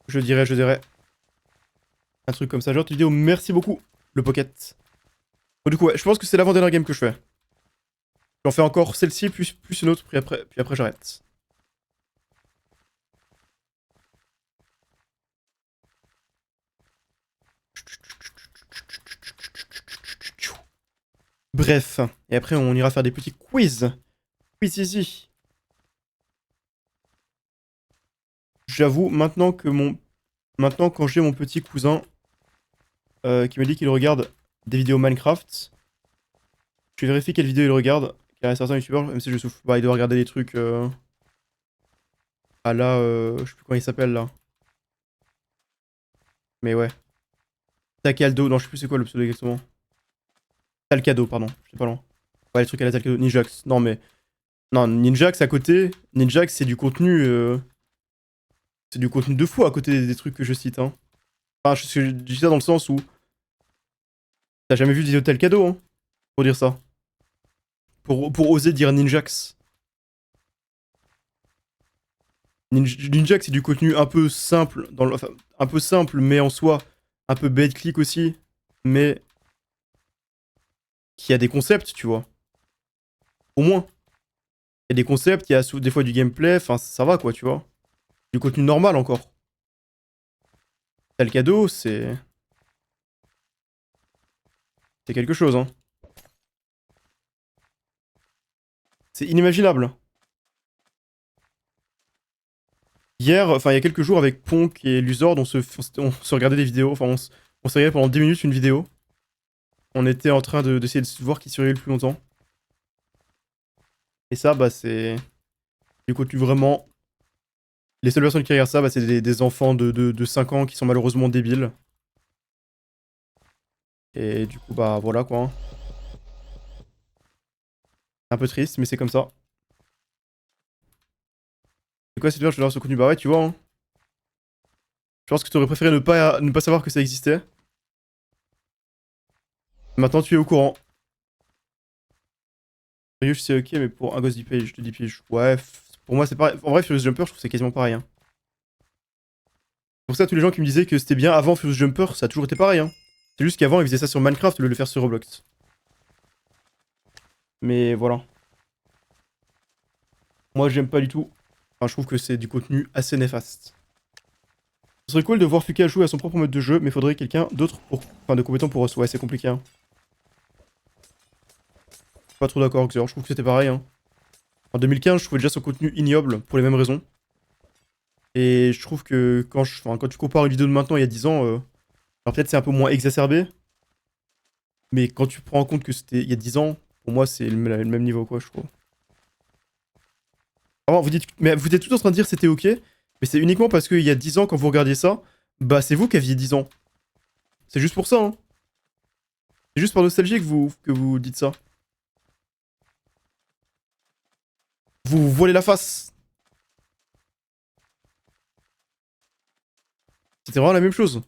Je dirais. Un truc comme ça. Genre de vidéo, merci beaucoup, le Pocket. Bon, du coup, ouais, je pense que c'est l'avant-dernière game que je fais. J'en fais encore celle-ci, plus une autre, puis après j'arrête. Bref. Et après, on ira faire des petits quiz. Quiz easy. J'avoue, Maintenant, quand j'ai mon petit cousin qui me dit qu'il regarde des vidéos Minecraft, je vérifie quelle vidéo il regarde. Car il y a certains youtubeurs, même si je souffle, bah, il doit regarder des trucs à la. Je sais plus comment il s'appelle là. Mais ouais. Takaldo, non, je sais plus c'est quoi le pseudo exactement. Talcado, pardon, j'étais pas loin. Ouais, les trucs à la Talcado. Ninjax. Non, mais. Non, Ninjax à côté. Ninjax, c'est du contenu. C'est du contenu de fou à côté des trucs que je cite, hein. Enfin, je dis ça dans le sens où. T'as jamais vu de vidéo de Talcado, hein, pour dire ça. Pour oser dire Ninjax. Ninjax, c'est du contenu un peu simple, enfin, un peu simple, mais en soi, un peu bait-click aussi, mais qui a des concepts, tu vois. Au moins. Il y a des concepts, il y a des fois du gameplay, enfin, ça va, quoi, tu vois. Du contenu normal encore. T'as le cadeau, c'est. C'est quelque chose, hein. C'est inimaginable. Hier, enfin, il y a quelques jours, avec Ponk et Luzord, on se regardait des vidéos, enfin, on s'est regardé pendant 10 minutes une vidéo. On était en train d'essayer de voir qui survivait le plus longtemps. Et ça, bah, c'est du contenu vraiment. Les seules personnes qui regardent ça, bah, c'est des enfants de 5 ans qui sont malheureusement débiles. Et du coup, bah voilà quoi. Hein. Un peu triste, mais c'est comme ça. C'est quoi cette version de ce contenu? Bah ouais, tu vois. Hein. Je pense que tu aurais préféré ne pas savoir que ça existait. Maintenant, tu es au courant. Sérieux, c'est ok, mais pour un gosse d'IP, je te dis pige. Ouais, pour moi, c'est pareil. En vrai, Furious Jumper, je trouve que c'est quasiment pareil. Hein. Pour ça, tous les gens qui me disaient que c'était bien avant Furious Jumper, ça a toujours été pareil. Hein. C'est juste qu'avant, ils faisaient ça sur Minecraft au lieu de le faire sur Roblox. Mais voilà. Moi, j'aime pas du tout. Enfin, je trouve que c'est du contenu assez néfaste. Ce serait cool de voir Fuka jouer à son propre mode de jeu, mais faudrait quelqu'un d'autre pour. Enfin, de compétent pour us. Ouais, c'est compliqué. Hein. Pas trop d'accord, Xer. Je trouve que c'était pareil. Hein. En 2015, je trouvais déjà son contenu ignoble pour les mêmes raisons. Et je trouve que quand tu compares une vidéo de maintenant il y a 10 ans, alors peut-être c'est un peu moins exacerbé, mais quand tu prends en compte que c'était il y a 10 ans, pour moi c'est le même niveau quoi, je trouve. Alors, vous dites, mais vous êtes tous en train de dire c'était ok, mais c'est uniquement parce qu'il y a 10 ans, quand vous regardiez ça, bah c'est vous qui aviez 10 ans. C'est juste pour ça, hein. C'est juste par nostalgie que vous dites ça. Vous vous voilez la face. C'était vraiment la même chose.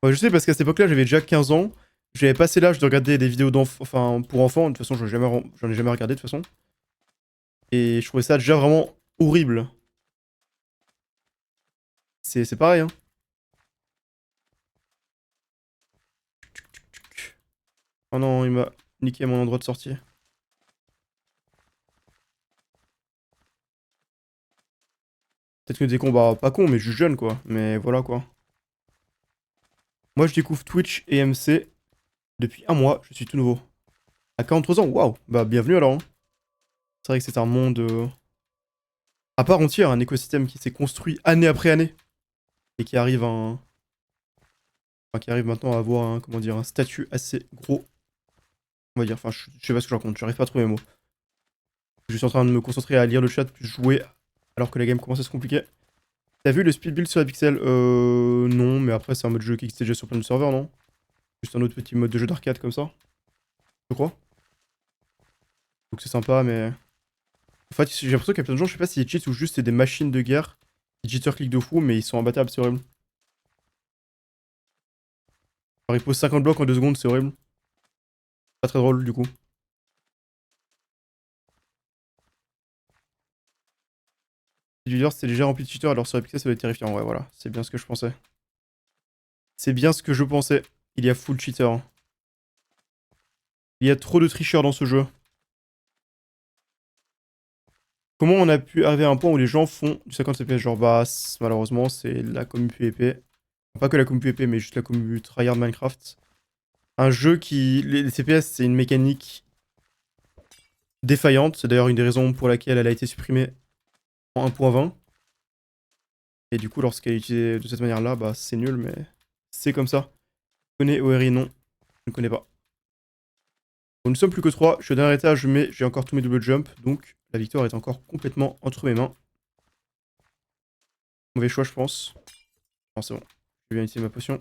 Ouais, je sais parce qu'à cette époque-là, j'avais déjà 15 ans. J'avais passé l'âge de regarder des vidéos d'enfants, enfin pour enfants. De toute façon, j'en ai jamais regardé de toute façon. Et je trouvais ça déjà vraiment horrible. C'est pareil, hein. Oh non, il m'a niqué mon endroit de sortie. Peut-être que des combats pas cons, mais juste jeunes quoi. Mais voilà quoi. Moi, je découvre Twitch et MC depuis un mois. Je suis tout nouveau. À 43 ans, waouh. Bah, bienvenue alors, hein. C'est vrai que c'est un monde à part entière, un écosystème qui s'est construit année après année. Et qui arrive enfin, qui arrive maintenant à avoir un, comment dire, un statut assez gros. On va dire, enfin, je sais pas ce que je raconte, j'arrive pas à trouver mes mots. Je suis en train de me concentrer à lire le chat, puis jouer, alors que la game commence à se compliquer. T'as vu le speed build sur la pixel? Non, mais après, c'est un mode jeu qui existe déjà sur plein de serveurs, non? Juste un autre petit mode de jeu d'arcade comme ça, je crois. Donc c'est sympa, mais... En fait, j'ai l'impression qu'il y a plein de gens, je sais pas si ils cheats ou juste c'est des machines de guerre. Ils jitter click de fou, mais ils sont imbattables, c'est horrible. Alors, ils posent 50 blocs en 2 secondes, c'est horrible. Pas très drôle, du coup. Si du c'est déjà rempli de cheaters, alors sur la pixel, ça doit être terrifiant. Ouais, voilà, c'est bien ce que je pensais. C'est bien ce que je pensais. Il y a full cheater. Il y a trop de tricheurs dans ce jeu. Comment on a pu arriver à un point où les gens font du 50 CPS genre basse? Malheureusement, c'est la commu PvP. Pas que la commu PvP, mais juste la commu tryhard Minecraft. Un jeu qui... Les CPS, c'est une mécanique défaillante. C'est d'ailleurs une des raisons pour laquelle elle a été supprimée en 1.20. Et du coup, lorsqu'elle est utilisée de cette manière-là, bah c'est nul, mais c'est comme ça. Je connais ORI? Non, je ne connais pas. Nous ne sommes plus que 3, je suis au dernier étage, mais j'ai encore tous mes double jump, donc la victoire est encore complètement entre mes mains. Mauvais choix, je pense. Non, c'est bon. Je vais bien utiliser ma potion.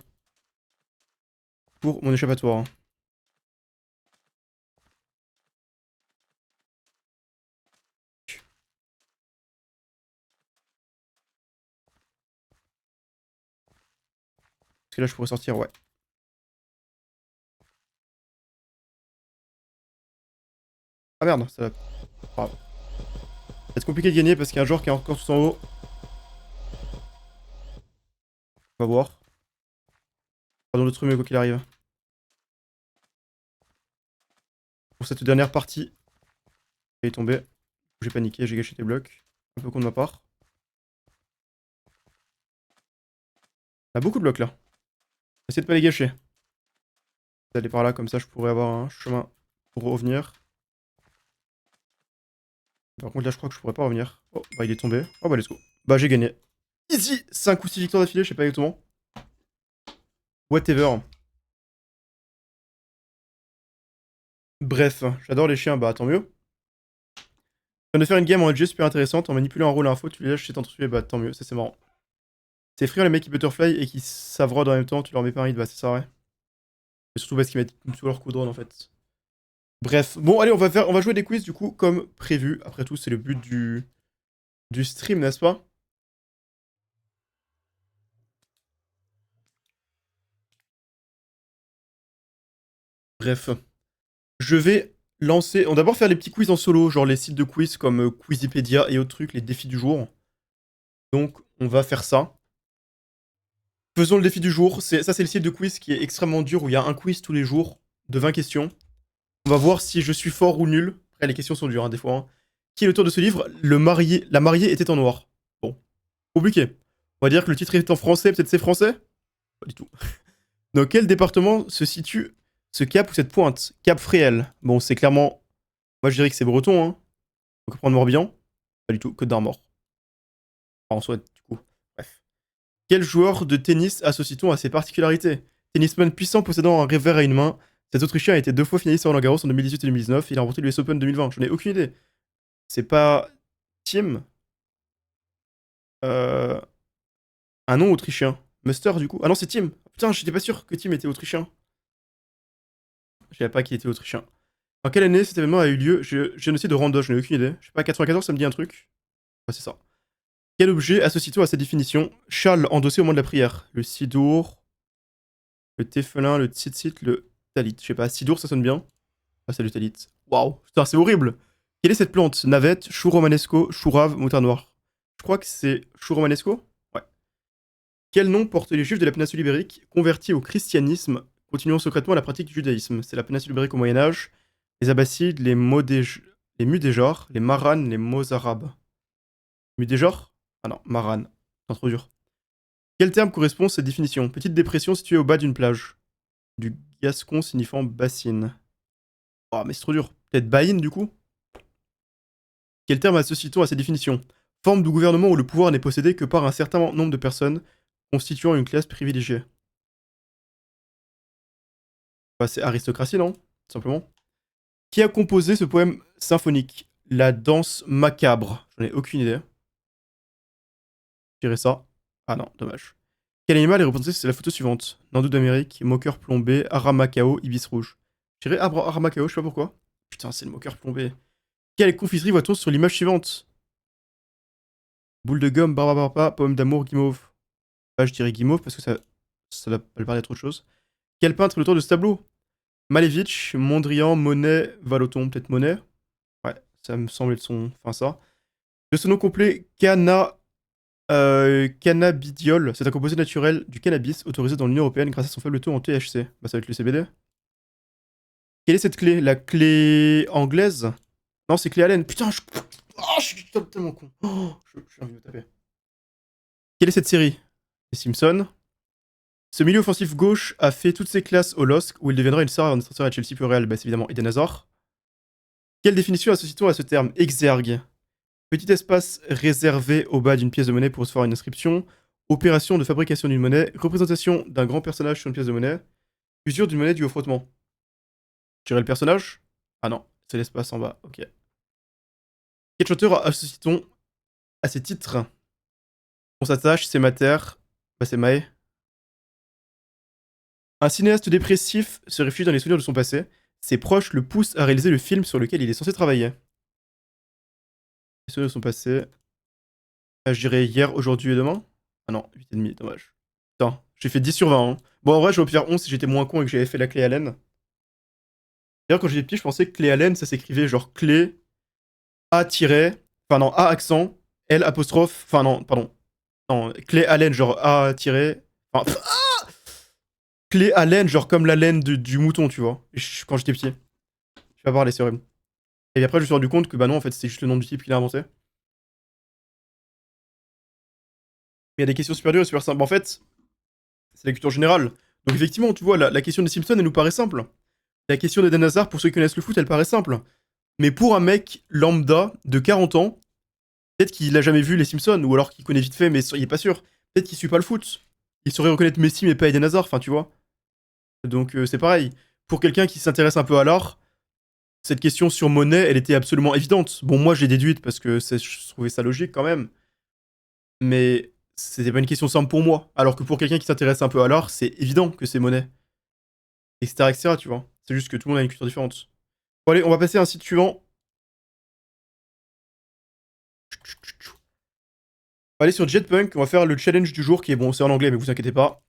Pour mon échappatoire. Parce que là, je pourrais sortir, ouais. Ah merde, ça va. Pas grave. Ça va être compliqué de gagner parce qu'il y a un joueur qui est encore tout en haut. On va voir. Pardon de truc, mais quoi qu'il arrive. Pour cette dernière partie, elle est tombée. J'ai paniqué, j'ai gâché tes blocs. Un peu con de ma part. On a beaucoup de blocs là. Essayez de pas les gâcher. D'aller par là, comme ça je pourrais avoir un chemin pour revenir. Par contre là je crois que je pourrais pas revenir. Oh bah il est tombé. Oh bah let's go. Bah j'ai gagné. Easy 5 ou 6 victoires d'affilée, je sais pas exactement. Whatever. Bref, j'adore les chiens, bah tant mieux. Je viens de faire une game en LG super intéressante, en manipulant un rôle info, tu les lâches, c'est tuer, bah tant mieux, ça c'est marrant. C'est effrayant les mecs qui butterfly et qui savrodent en même temps, tu leur mets pas un hit, bah c'est ça ouais. Et surtout parce qu'ils mettent tout leur coup de drone en fait. Bref, bon allez on va jouer des quiz du coup comme prévu. Après tout c'est le but du stream, n'est-ce pas? Bref, je vais lancer... On va d'abord faire les petits quiz en solo, genre les sites de quiz comme Quizipedia et autres trucs, les défis du jour. Donc on va faire ça. Faisons le défi du jour. Ça c'est le site de quiz qui est extrêmement dur où il y a un quiz tous les jours de 20 questions. On va voir si je suis fort ou nul. Après les questions sont dures hein, des fois. Hein. Qui est l'auteur de ce livre? La mariée était en noir. Bon, compliqué. On va dire que le titre est en français, peut-être c'est français? Pas du tout. Dans quel département se situe ce cap ou cette pointe? Cap Fréhel. Bon, c'est clairement... Moi, je dirais que c'est breton, hein. Donc, prendre Morbihan. Pas du tout, Côte d'Armor. Enfin, en soi, du coup. Bref. Quel joueur de tennis associe-t-on à ses particularités? Tennisman puissant possédant un revers à une main. Cet Autrichien a été 2 fois finaliste à Roland Garros en 2018 et 2019. Il a remporté l'US Open 2020. Je n'ai aucune idée. C'est pas Tim. Euh, un nom autrichien. Muster, du coup. Ah non, c'est Tim. Putain, j'étais pas sûr que Tim était autrichien. Je savais pas qu'il était autrichien. En quelle année cet événement a eu lieu? Génocide de Rwanda, je n'ai aucune idée. Je sais pas, 94, ça me dit un truc. Ouais, c'est ça. Quel objet associe-t-on à cette définition? Châle endossé au moment de la prière. Le sidour, le téfelin, le tzitzit, le talit. Je sais pas, sidour, ça sonne bien. Ah, c'est le talit. Waouh, putain, c'est horrible. Quelle est cette plante? Navette, chou romanesco, chou rave, moutarde noire. Je crois que c'est chou romanesco? Ouais. Quel nom portent les juifs de la péninsule ibérique convertis au christianisme, continuant secrètement la pratique du judaïsme? C'est la péninsule ibérique au Moyen-Âge, les Abbassides, les Mudéjars, les Maranes, les Mozarabes. Mudéjars? Ah non, Marane. C'est trop dur. Quel terme correspond à cette définition? Petite dépression située au bas d'une plage. Du gascon signifiant bassine. Oh, mais c'est trop dur. Peut-être baïne du coup? Quel terme associe-t-on à cette définition? Forme de gouvernement où le pouvoir n'est possédé que par un certain nombre de personnes, constituant une classe privilégiée. Bah, c'est aristocratie, non? Tout simplement. Qui a composé ce poème symphonique? La danse macabre. J'en ai aucune idée. Je dirais ça. Ah non, dommage. Quel animal est représenté? C'est la photo suivante. Nandou d'Amérique, moqueur plombé, aramacao, ibis rouge. Je dirais aramacao, je sais pas pourquoi. Putain, c'est le moqueur plombé. Quelle confiserie voit-on sur l'image suivante? Boule de gomme, barbapapa, pomme d'amour, guimauve. Ah, je dirais guimauve parce que ça va pas parler d'autre chose. Quel peintre est l'auteur de ce tableau? Malevich, Mondrian, Monet, Vallotton, peut-être Monet. Ouais, ça me semble être son. Enfin, ça. De son nom complet, cannabidiol. C'est un composé naturel du cannabis autorisé dans l'Union Européenne grâce à son faible taux en THC. Bah, ça va être le CBD. Quelle est cette clé? La clé anglaise? Non, c'est clé Allen. Putain, je suis tellement con. Oh, j'ai envie de me taper. Quelle est cette série? Les Simpsons. Ce milieu offensif gauche a fait toutes ses classes au LOSC où il deviendra une star avant d'être transféré à Chelsea puis au Real. Bah, c'est évidemment Eden Hazard. Quelle définition associe-t-on à ce terme? Exergue. Petit espace réservé au bas d'une pièce de monnaie pour recevoir une inscription. Opération de fabrication d'une monnaie. Représentation d'un grand personnage sur une pièce de monnaie. Usure d'une monnaie due au frottement. Je dirais le personnage? Ah non, c'est l'espace en bas. Ok. Quel chanteur associe-t-on à ces titres? On s'attache, c'est Mater. Bah, c'est Mae. Un cinéaste dépressif se réfugie dans les souvenirs de son passé. Ses proches le poussent à réaliser le film sur lequel il est censé travailler. Les souvenirs de son passé. Ah, je dirais hier, aujourd'hui et demain. Ah non, 8,5, dommage. Putain, j'ai fait 10 sur 20. Hein. Bon, en vrai, j'aurais pu faire 11 si j'étais moins con et que j'avais fait la clé Allen. D'ailleurs, quand j'étais petit, je pensais que clé Allen, ça s'écrivait genre clé, A tiré, enfin non, A accent, L apostrophe, enfin non, pardon. Non, clé Allen, genre A tiré, enfin, clé Allen, genre comme la laine du mouton, tu vois, quand j'étais petit. Je vais pas parler, c'est horrible. Et après, je me suis rendu compte que bah non, en fait, c'était juste le nom du type qu'il a inventé. Mais il y a des questions super dures et super simples. En fait, c'est la culture générale. Donc effectivement, tu vois, la question des Simpsons, elle nous paraît simple. La question d'Eden Hazard, pour ceux qui connaissent le foot, elle paraît simple. Mais pour un mec lambda de 40 ans, peut-être qu'il a jamais vu les Simpsons, ou alors qu'il connaît vite fait, mais il est pas sûr. Peut-être qu'il suit pas le foot. Il saurait reconnaître Messi, mais pas Eden Hazard, enfin, tu vois. Donc c'est pareil. Pour quelqu'un qui s'intéresse un peu à l'art, cette question sur Monet, elle était absolument évidente. Bon, moi, j'ai déduite parce que je trouvais ça logique quand même. Mais c'était pas une question simple pour moi. Alors que pour quelqu'un qui s'intéresse un peu à l'art, c'est évident que c'est Monet. Etc., etc., tu vois. C'est juste que tout le monde a une culture différente. Bon, allez, on va passer à un site suivant. On va aller sur Jetpunk, on va faire le challenge du jour qui est bon, c'est en anglais, mais vous inquiétez pas.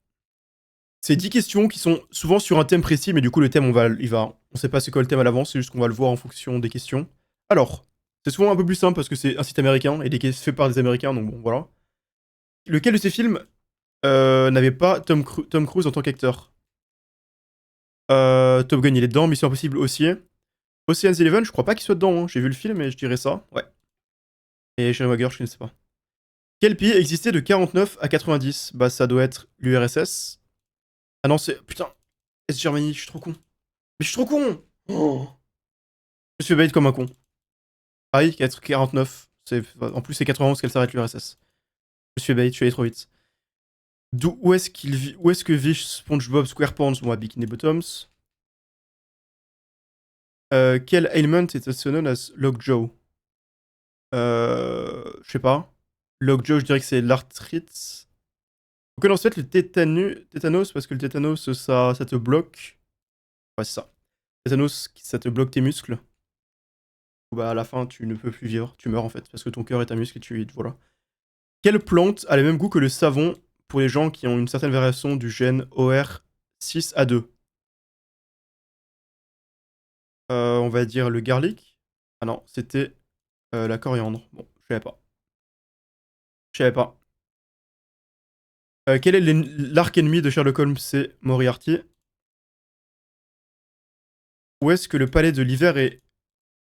C'est 10 questions qui sont souvent sur un thème précis, mais du coup, le thème, on sait pas c'est quoi le thème à l'avance, c'est juste qu'on va le voir en fonction des questions. Alors, c'est souvent un peu plus simple parce que c'est un site américain et fait par des Américains, donc bon, voilà. Lequel de ces films n'avait pas Tom Cruise en tant qu'acteur? Top Gun, il est dedans, Mission Impossible aussi. Ocean's Eleven, je crois pas qu'il soit dedans, hein. J'ai vu le film et je dirais ça, ouais. Et Jerry Maguire, je ne sais pas. Quel pays existait de 49 à 90? Bah, ça doit être l'URSS. Ah non, c'est. Putain, Est-Germanie, je suis trop con. Mais je suis trop con! Oh. Je me suis bait comme un con. Pareil, 49. En plus, c'est 91 qu'elle s'arrête l'URSS. Je me suis bait, je suis allé trop vite. Où est-ce qu'il vit? Où est-ce que vit SpongeBob SquarePants? Bon, à Bikini Bottoms. Quel ailment est also known as Lockjaw? Je sais pas. Lockjaw, je dirais que c'est l'arthrite. Ok, non, c'est peut-être le tétanos, parce que le tétanos, ça te bloque. Ouais, c'est ça. Tétanos, ça te bloque tes muscles. Bah, à la fin, tu ne peux plus vivre. Tu meurs, en fait, parce que ton cœur est un muscle et tu... Voilà. Quelle plante a le même goût que le savon pour les gens qui ont une certaine variation du gène OR6A2? On va dire le garlic. Ah non, c'était la coriandre. Bon, je savais pas. Je savais pas. Quel est l'arc ennemi de Sherlock Holmes? C'est Moriarty. Où est-ce que le palais de l'hiver est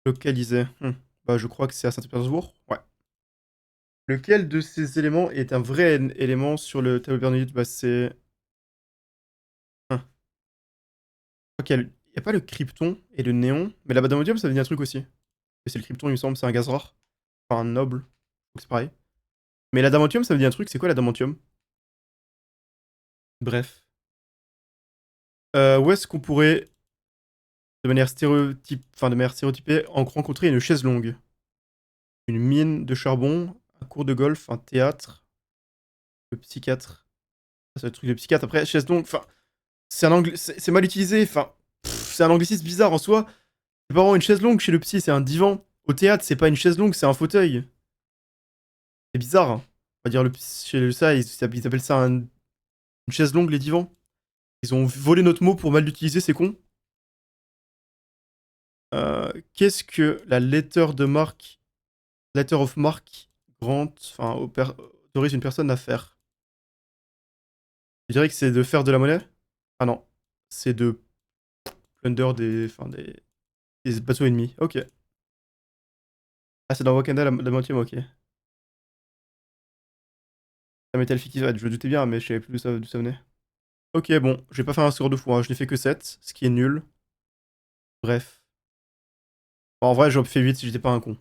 localisé? Bah, je crois que c'est à Saint-Pétersbourg. Ouais. Lequel de ces éléments est un vrai élément sur le tableau périodique? Bah, c'est. Ok, il n'y a pas le krypton et le néon, mais la badamantium, ça veut dire un truc aussi. Et c'est le krypton, il me semble, c'est un gaz rare. Enfin, un noble. Donc c'est pareil. Mais l'adamantium, ça veut dire un truc, c'est quoi l'adamantium? Bref. Où est-ce qu'on pourrait, de manière stéréotypée, en rencontrer une chaise longue? Une mine de charbon, un cours de golf, un théâtre, le psychiatre. Ça, c'est le truc de psychiatre. Après, chaise longue, enfin, c'est mal utilisé, enfin, c'est un anglicisme bizarre en soi. C'est pas vraiment une chaise longue chez le psy, c'est un divan. Au théâtre, c'est pas une chaise longue, c'est un fauteuil. C'est bizarre, hein. On va dire chez ça, ils appellent ça une chaise longue, les divans. Ils ont volé notre mot pour mal l'utiliser, c'est con. Qu'est-ce que la letter of marque grant, enfin, autorise une personne à faire? Je dirais que c'est de faire de la monnaie. Ah non, c'est de plunder des bateaux ennemis. Ok. Ah, c'est dans Wakanda la moitié, ok. La métal fictif, ouais, je le doutais bien, mais je savais plus d'où ça venait. Ok, bon, je vais pas faire un score de fou, hein. Je n'ai fait que 7, ce qui est nul. Bref. Bon, en vrai, j'aurais fait 8 si j'étais pas un con.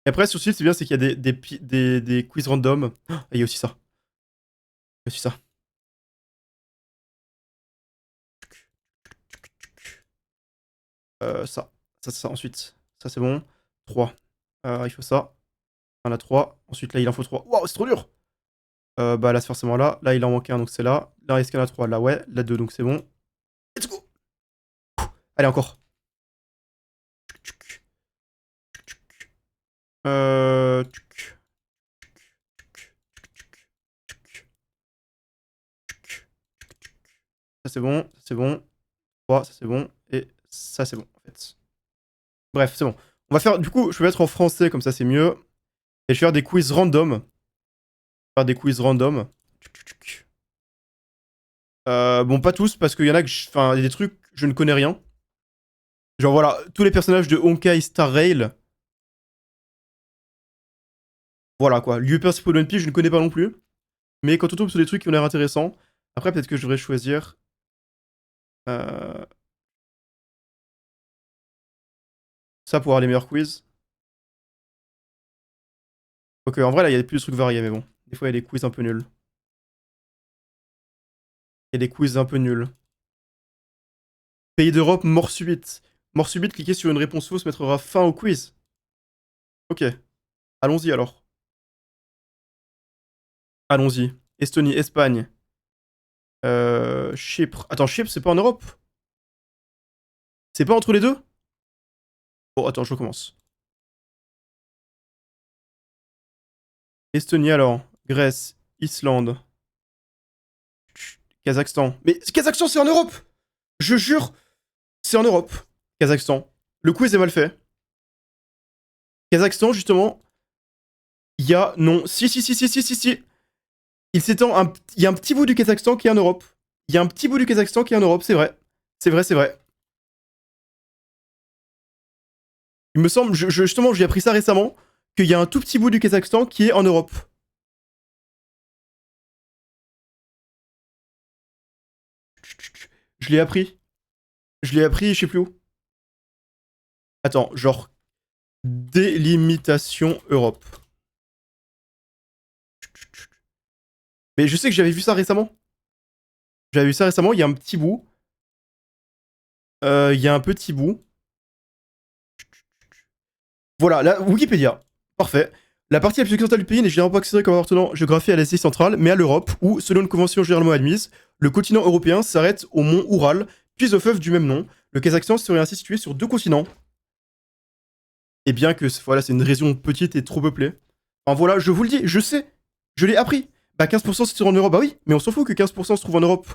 Et après, sur ce site, c'est bien, c'est qu'il y a des quiz random. Ah, il y a aussi ça. Il y a aussi ça. Ça. Ça, c'est ça. Ensuite, ça, c'est bon. 3. Il faut ça. On a 3. Ensuite, là, il en faut 3. Waouh, c'est trop dur! Bah, là, c'est forcément là. Là, il en manque un, donc c'est là. Là, est-ce qu'il y en a 3? Là, ouais. Là, 2, donc c'est bon. Let's go! Allez, encore. Euh... Ça, c'est bon. Ça, c'est bon. 3, ça, c'est bon. Et ça, c'est bon, en fait. Bref, c'est bon. On va faire, du coup, je vais mettre en français, comme ça, c'est mieux. Et je vais faire des quiz random. Faire des quiz random. Bon, pas tous, parce qu'il y en a que enfin, il y a des trucs, je ne connais rien. Genre voilà, tous les personnages de Honkai Star Rail. Voilà quoi. Lieu principal de One Piece, je ne connais pas non plus. Mais quand on tombe sur des trucs qui ont l'air intéressants, après peut-être que je devrais choisir. euh, Ça pour avoir les meilleurs quiz. Ok, en vrai là, il y a plus de trucs variés, mais bon. Des fois, il y a des quiz un peu nuls. Il y a des quiz un peu nuls. Pays d'Europe, mort subite. Mort subite, cliquez sur une réponse fausse mettra fin au quiz. Ok, allons-y alors. Allons-y. Estonie, Espagne. Chypre. Attends, Chypre, c'est pas en Europe? C'est pas entre les deux? Bon, attends, je recommence. Estonie alors. Grèce. Islande. Kazakhstan. Mais Kazakhstan, c'est en Europe! Je jure, c'est en Europe. Kazakhstan. Le quiz est mal fait. Kazakhstan, justement, il y a. Non. Si. Il y a un petit bout du Kazakhstan qui est en Europe. Il y a un petit bout du Kazakhstan qui est en Europe, c'est vrai. C'est vrai. Il me semble, justement, j'ai appris ça récemment, qu'il y a un tout petit bout du Kazakhstan qui est en Europe. Je l'ai appris. Je sais plus où. Attends, genre. Délimitation Europe. Mais je sais que j'avais vu ça récemment. J'avais vu ça récemment, il y a un petit bout. Il y a un petit bout. Voilà, là, Wikipédia. Parfait. La partie la plus occidentale du pays n'est généralement pas considérée comme appartenant géographie à l'Asie centrale, mais à l'Europe, où, selon une convention généralement admise, le continent européen s'arrête au mont Oural, puis au fleuve du même nom. Le Kazakhstan serait ainsi situé sur 2 continents. Et bien que voilà, c'est une région petite et trop peuplée. Enfin voilà, je vous le dis, je sais, je l'ai appris. Bah 15% se trouve en Europe, bah oui, mais on s'en fout que 15% se trouve en Europe.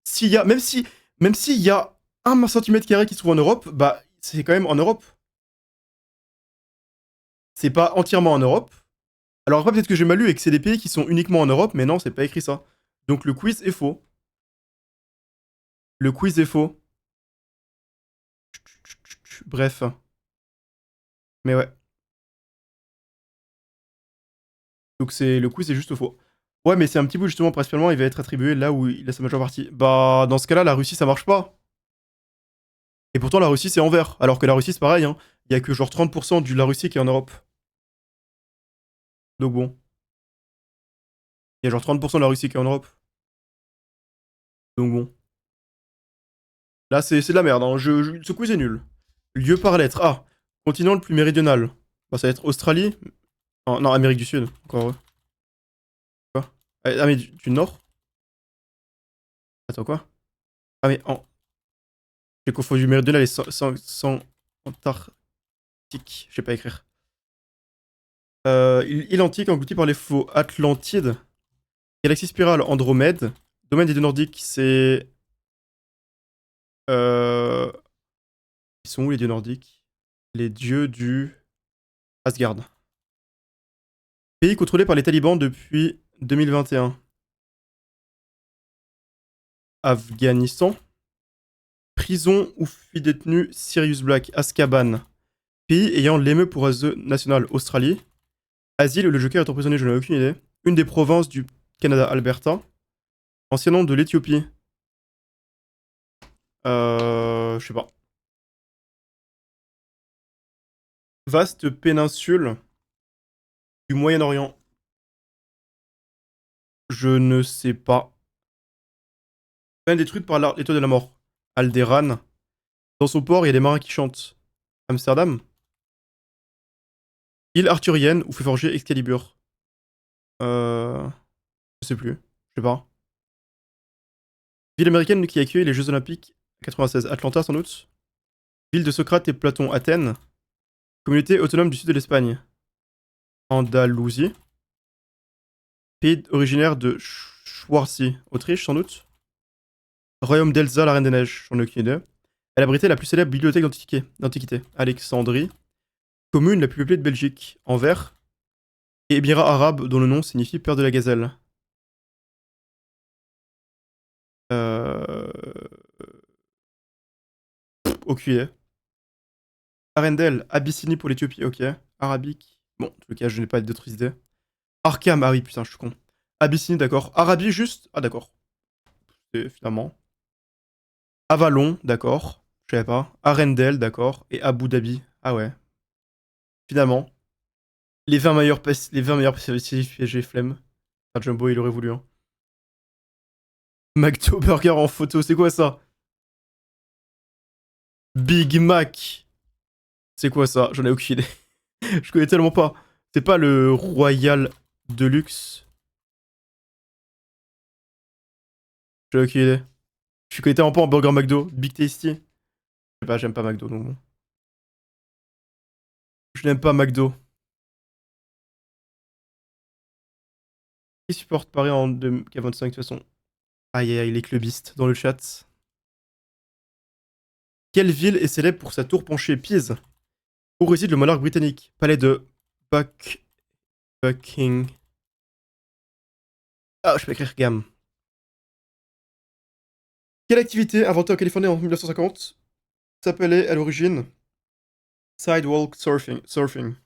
S'il y a, même s'il y a 1 cm² qui se trouve en Europe, bah c'est quand même en Europe. C'est pas entièrement en Europe. Alors après, peut-être que j'ai mal lu et que c'est des pays qui sont uniquement en Europe, mais non, c'est pas écrit ça. Donc le quiz est faux. Le quiz est faux. Bref. Mais ouais. Donc c'est le quiz est juste faux. Ouais, mais c'est un petit bout justement, principalement, il va être attribué là où il a sa majeure partie. Bah, dans ce cas-là, la Russie, ça marche pas. Et pourtant, la Russie, c'est en vert. Alors que la Russie, c'est pareil, hein. Il y a que genre 30% de la Russie qui est en Europe. Donc bon. Il y a genre 30% de la Russie qui est en Europe. Donc bon. Là, c'est de la merde, hein. Ce quiz est nul. Lieu par lettre. Ah, continent le plus méridional. Bah, ça va être Australie. Oh, non, Amérique du Sud. Encore heureux. Quoi? Ah, mais du Nord? Attends, quoi? Ah, mais en. J'ai confondu méridional et sans Antarctique. Je sais pas écrire. Île antique engloutie par les faux Atlantide. Galaxie spirale Andromède. Domaine des dieux nordiques, c'est. Euh... Ils sont où les dieux nordiques? Les dieux du Asgard. Pays contrôlé par les talibans depuis 2021. Afghanistan. Prison où fut détenu Sirius Black, Azkaban. Pays ayant l'émeu pour réseau national, Australie. Asile où le Joker est emprisonné, je n'ai aucune idée. Une des provinces du Canada, Alberta. Ancien nom de l'Éthiopie. Je sais pas. Vaste péninsule du Moyen-Orient. Je ne sais pas. Peine détruite par l'étoile de la mort. Alderan. Dans son port, il y a des marins qui chantent. Amsterdam. Île arthurienne où fait forger Excalibur. Euh... Je sais plus. Je sais pas. Ville américaine qui accueille les Jeux Olympiques 96. Atlanta sans doute. Ville de Socrate et Platon, Athènes. Communauté autonome du sud de l'Espagne. Andalousie. Pays originaire de Schwarzy, Autriche sans doute. Royaume d'Elsa, la Reine des Neiges, j'en ai aucune idée. Elle abritait la plus célèbre bibliothèque d'antiquité. Alexandrie. Commune la plus peuplée de Belgique. Anvers. Et Émirat arabe dont le nom signifie père de la gazelle. Euh... Aucune idée. Arendelle, Abyssinie pour l'Éthiopie, ok. Arabique. Bon, en tout cas, je n'ai pas d'autres idées. Arkham, ah oui, putain, je suis con. Abyssinie, d'accord. Arabie, juste. Ah, d'accord. Et finalement. Avalon, d'accord. Je savais pas. Arendelle, d'accord. Et Abu Dhabi. Ah ouais. Finalement. Les 20 meilleurs PSG flemme. Ah, Jumbo, il aurait voulu, hein. McDo Burger en photo, c'est quoi ça? Big Mac. C'est quoi ça? J'en ai aucune idée. Je connais tellement pas. C'est pas le Royal Deluxe. J'ai aucune idée. Je connais tellement pas en burger McDo. Big Tasty. Je sais pas, j'aime pas McDo, donc bon. Je n'aime pas McDo. Qui supporte Paris en 2025 de toute façon? Aïe aïe aïe, les clubistes dans le chat. Quelle ville est célèbre pour sa tour penchée Pise? Où réside le monarque britannique? Palais de Bucking. Ah, je peux écrire gamme. Quelle activité inventée en Californie en 1950 s'appelait à l'origine sidewalk surfing?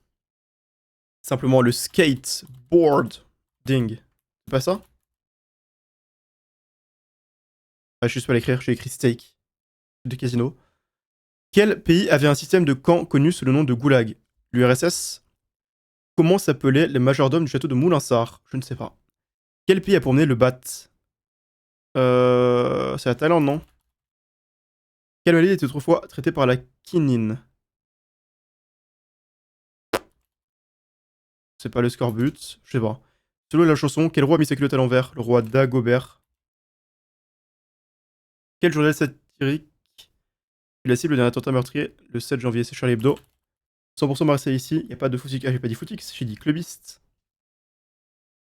Simplement le skateboarding. C'est pas ça? Ah, je suis pas l'écrire, j'ai écrit steak de casino. Quel pays avait un système de camp connu sous le nom de goulag? L'URSS? Comment s'appelaient les majordomes du château de Moulinsart? Je ne sais pas. Quel pays a pour mener le bat? C'est la Thaïlande, non? Quelle maladie était autrefois traitée par la quinine? C'est pas le scorbut. Je sais pas. Selon la chanson, quel roi a mis sa culotte à l'envers? Le roi Dagobert. Quel journal satirique fut la cible d'un attentat meurtrier le 7 janvier? C'est Charlie Hebdo. 100% Marseille ici. Y a pas de footix. Ah, j'ai pas dit footix, j'ai dit clubiste.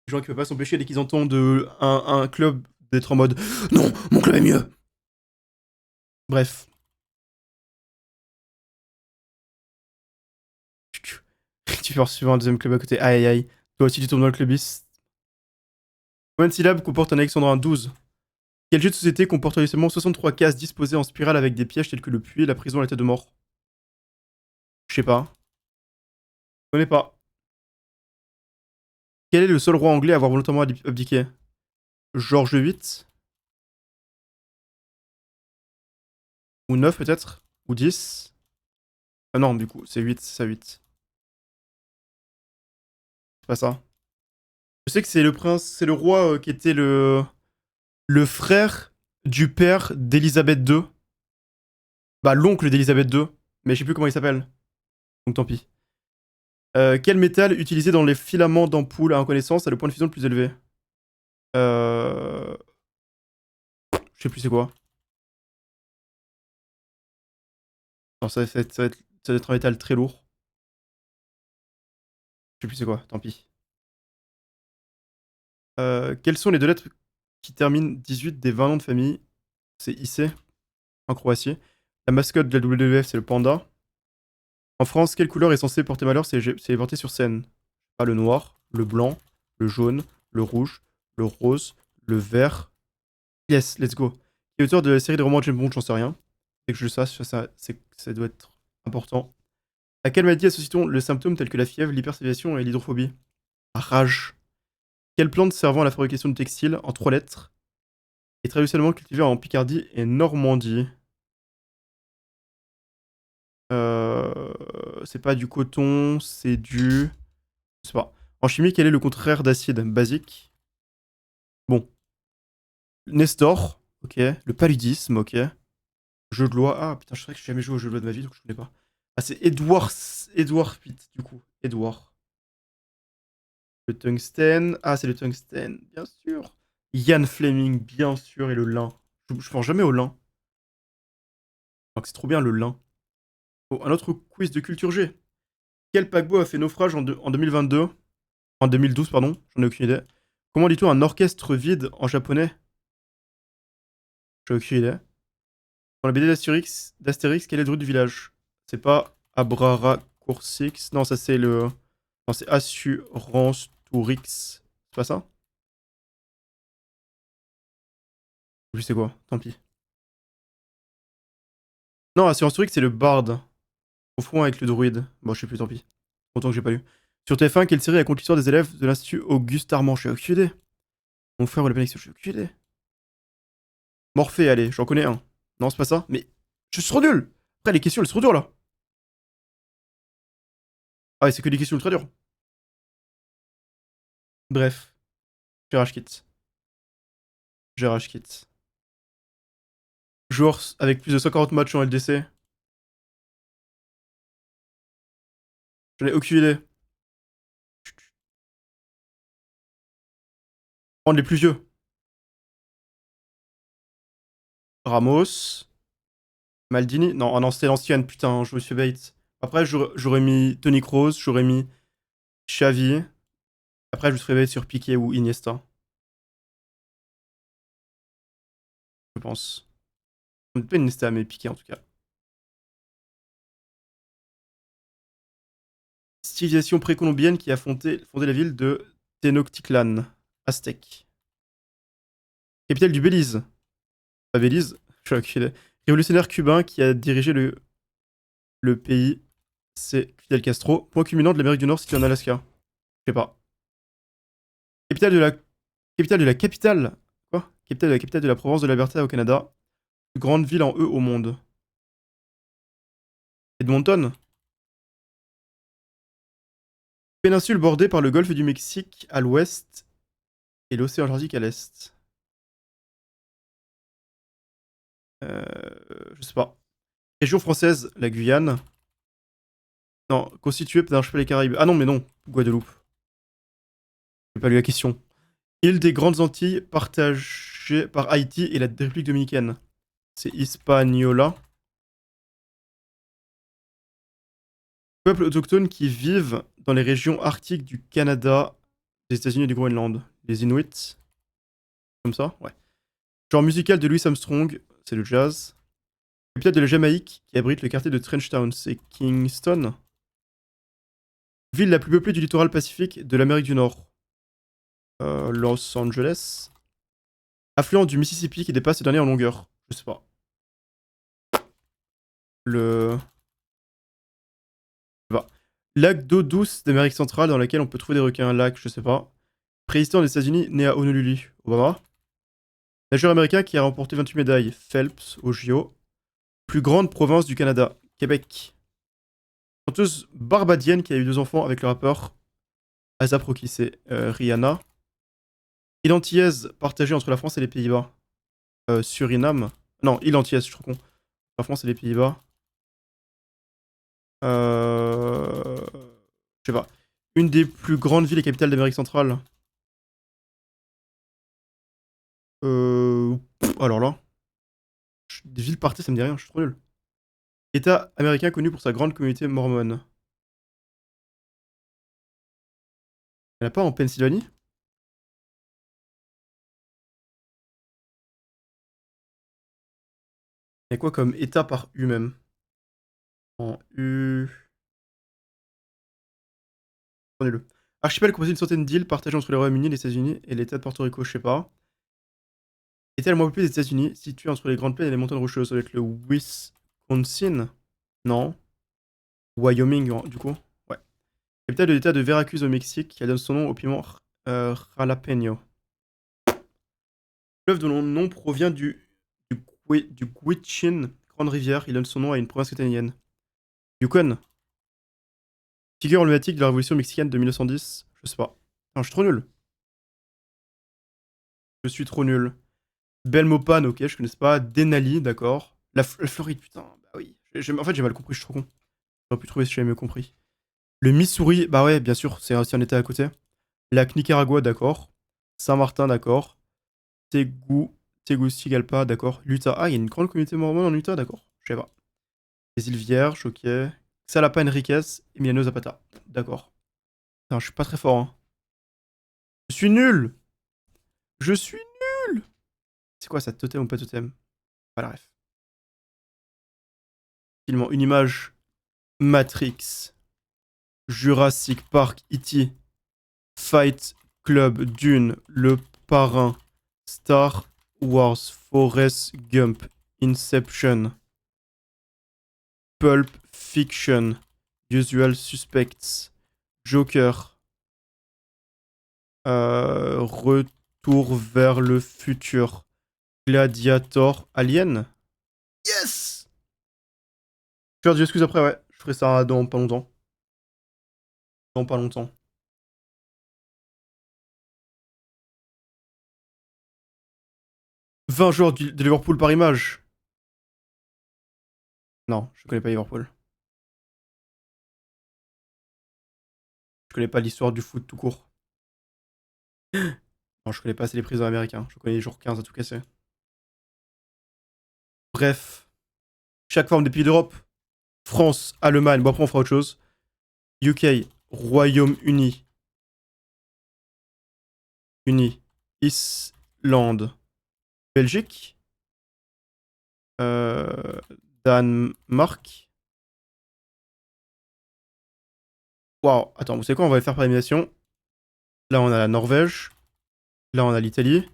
Les gens qui peuvent pas s'empêcher dès qu'ils entendent un club d'être en mode non, mon club est mieux. Bref. Tu peux suivre un deuxième club à côté. Aïe aïe aïe. Toi aussi tu tombes dans le clubiste. Combien de syllabes comporte un alexandrin? 12. Quel jeu de société comporte seulement 63 cases disposées en spirale avec des pièges tels que le puits, la prison et la tête de mort? Je sais pas. Je connais pas. Quel est le seul roi anglais à avoir volontairement abdiqué? George VIII? Ou 9 peut-être? Ou 10? Ah non, du coup, c'est 8, c'est ça 8. C'est pas ça. Je sais que c'est le prince, c'est le roi qui était le frère du père d'Elisabeth II. Bah, l'oncle d'Elisabeth II. Mais je sais plus comment il s'appelle. Donc tant pis. Quel métal utilisé dans les filaments d'ampoule à reconnaissance a le point de fusion le plus élevé? Je sais plus c'est quoi. Alors ça va être un métal très lourd. Je sais plus c'est quoi, tant pis. Quelles sont les deux lettres qui terminent 18 des 20 noms de famille? C'est IC, en Croatie. La mascotte de la WWF, c'est le panda. En France, quelle couleur est censée porter malheur? C'est porté sur scène. Pas le noir, le blanc, le jaune, le rouge, le rose, le vert. Yes, let's go. Qui est auteur de la série de romans de James Bond? J'en sais rien. Et que je le sache, ça doit être important. À quelle maladie associe-t-on le symptôme tels que la fièvre, l'hypersalivation et l'hydrophobie? Rage. Quelle plante servant à la fabrication de textiles, en 3 lettres, est traditionnellement cultivée en Picardie et Normandie? C'est pas du coton, c'est du... Je sais pas. En chimie, quel est le contraire d'acide? Basique. Bon. Nestor, ok. Le paludisme, ok. Jeu de loi. Ah putain, je sais que j'ai jamais joué au jeu de loi de ma vie, donc je connais pas. Ah, c'est Edward Pitt, du coup. Edward. Le tungstène. Ah, c'est le tungstène, bien sûr. Ian Fleming, bien sûr, et le lin. Je pense jamais au lin. Alors que c'est trop bien le lin. Oh, un autre quiz de culture G. Quel paquebot a fait naufrage en 2022? En 2012, pardon, j'en ai aucune idée. Comment dit-on un orchestre vide en japonais? J'ai aucune idée. Dans la BD d'Astérix, quel est le druide du village? C'est pas Abraracourcix. Non, ça c'est le. Non, c'est Assurance Tourix. C'est pas ça? Je sais quoi, tant pis. Non, Assurance Tourix, c'est le barde. Au fond avec le druide. Bon, je sais plus, tant pis. Autant que j'ai pas lu. Sur TF1, quelle série raconte l'histoire des élèves de l'Institut Auguste Armand? Je suis aucune idée. Mon frère ou la Péninsule, je suis aucune idée. Morphée, allez, j'en connais un. Non, c'est pas ça, mais je suis trop nul. Après, les questions, elles sont trop dures là. Ah, ouais, c'est que des questions ultra dures. Bref, j'ai rage kit. J'ai rage kit. Joueur avec plus de 140 matchs en LDC. J'en ai aucune idée. Prendre les plus vieux. Ramos. Maldini. Non, ah non, c'était l'ancienne, putain, je me suis bait. Après, j'aurais mis Tony Kroos, j'aurais mis Xavi. Après, je me serais bait sur Piqué ou Iniesta, je pense. Pas Iniesta, mais Piqué en tout cas. Civilisation précolombienne qui a fondé la ville de Tenochtitlan, Aztèque. Capitale du Belize. Pas Belize, je suis aucune idée. Révolutionnaire cubain qui a dirigé le pays, c'est Fidel Castro. Point culminant de l'Amérique du Nord situé en Alaska. Je sais pas. Capitale de la capitale de la capitale. Quoi? Capitale de la province de l'Alberta au Canada. Plus grande ville en E au monde. Edmonton. Péninsule bordée par le golfe du Mexique à l'ouest et l'océan Atlantique à l'est. Je sais pas. Région française, la Guyane. Non, constituée d'un archipel des Caraïbes. Ah non, mais non, Guadeloupe. J'ai pas lu la question. Île des Grandes Antilles partagée par Haïti et la République Dominicaine. C'est Hispaniola. Peuples autochtones qui vivent dans les régions arctiques du Canada, des États-Unis et du Groenland. Les Inuits. Comme ça? Ouais. Genre musical de Louis Armstrong, c'est le jazz. Capitale de la Jamaïque, qui abrite le quartier de Trenchtown, c'est Kingston. Ville la plus peuplée du littoral pacifique de l'Amérique du Nord. Los Angeles. Affluent du Mississippi qui dépasse ce dernier en longueur. Je sais pas. Le. Je sais pas. Lac d'eau douce d'Amérique centrale dans laquelle on peut trouver des requins. Lac, je sais pas. Président des États-Unis, né à Honolulu. Obama. Nageur américain qui a remporté 28 médailles. Phelps au JO. Plus grande province du Canada. Québec. Chanteuse barbadienne qui a eu 2 enfants avec le rappeur ASAP Rocky, c'est Rihanna. Île antillaise partagée entre la France et les Pays-Bas. Suriname. Non, île antillaise, je suis trop con. La France et les Pays-Bas. Je sais pas. Une des plus grandes villes et capitales d'Amérique centrale. Alors là. Des villes partées, ça me dit rien, je suis trop nul. État américain connu pour sa grande communauté mormone. Il n'y en a pas en Pennsylvanie? Il y a quoi comme état par U même? En U. Prenez-le. Archipel composé d'une centaine d'îles partagées entre le Royaume-Uni, les États-Unis et l'État de Porto Rico, je sais pas. État le moins peuplé des États-Unis, situé entre les grandes plaines et les montagnes rocheuses. Ça va être le Wisconsin? Non. Wyoming, du coup. Ouais. Capitale de l'État de Veracruz au Mexique, qui donne son nom au piment jalapeno. Le fleuve dont le nom provient du Gwich'in, grande rivière. Il donne son nom à une province italienne. Yukon. Figure emblématique de la révolution mexicaine de 1910. Je sais pas. Non, je suis trop nul. Je suis trop nul. Belmopan, ok, je connais pas. Denali, d'accord. La Floride, putain, bah oui. En fait, j'ai mal compris, je suis trop con. J'aurais pu trouver si j'avais mieux compris. Le Missouri, bah ouais, bien sûr, c'est un état à côté. Lac Nicaragua, d'accord. Saint-Martin, d'accord. Tegu, Tegucigalpa, d'accord. L'Utah, ah, il y a une grande communauté mormone en Utah, d'accord. Je sais pas. Les îles Vierges, ok. Xalapa Enriquez, Emiliano Zapata, d'accord. Putain, je suis pas très fort, hein. Je suis nul! Je suis nul! C'est quoi ça, totem ou pas totem? Pas la ref. Finalement, une image. Matrix. Jurassic Park, E.T. Fight Club, Dune, Le Parrain, Star Wars, Forrest Gump, Inception, Pulp Fiction, Usual Suspects, Joker, Retour vers le futur, Gladiator, Alien. Yes! Je vais faire des excuses après, ouais. Je ferai ça dans pas longtemps. Dans pas longtemps. 20 joueurs de Liverpool par image. Non, je connais pas Liverpool. Je connais pas l'histoire du foot tout court. Non, je connais pas assez les priseurs américains. Je connais les jours 15 à tout casser. Bref, chaque forme des pays d'Europe. France, Allemagne, bon après on fera autre chose. UK, Royaume-Uni, Islande, Belgique, euh, Danemark. Waouh, attends, vous savez quoi, on va les faire par élimination. Là on a la Norvège, là on a l'Italie,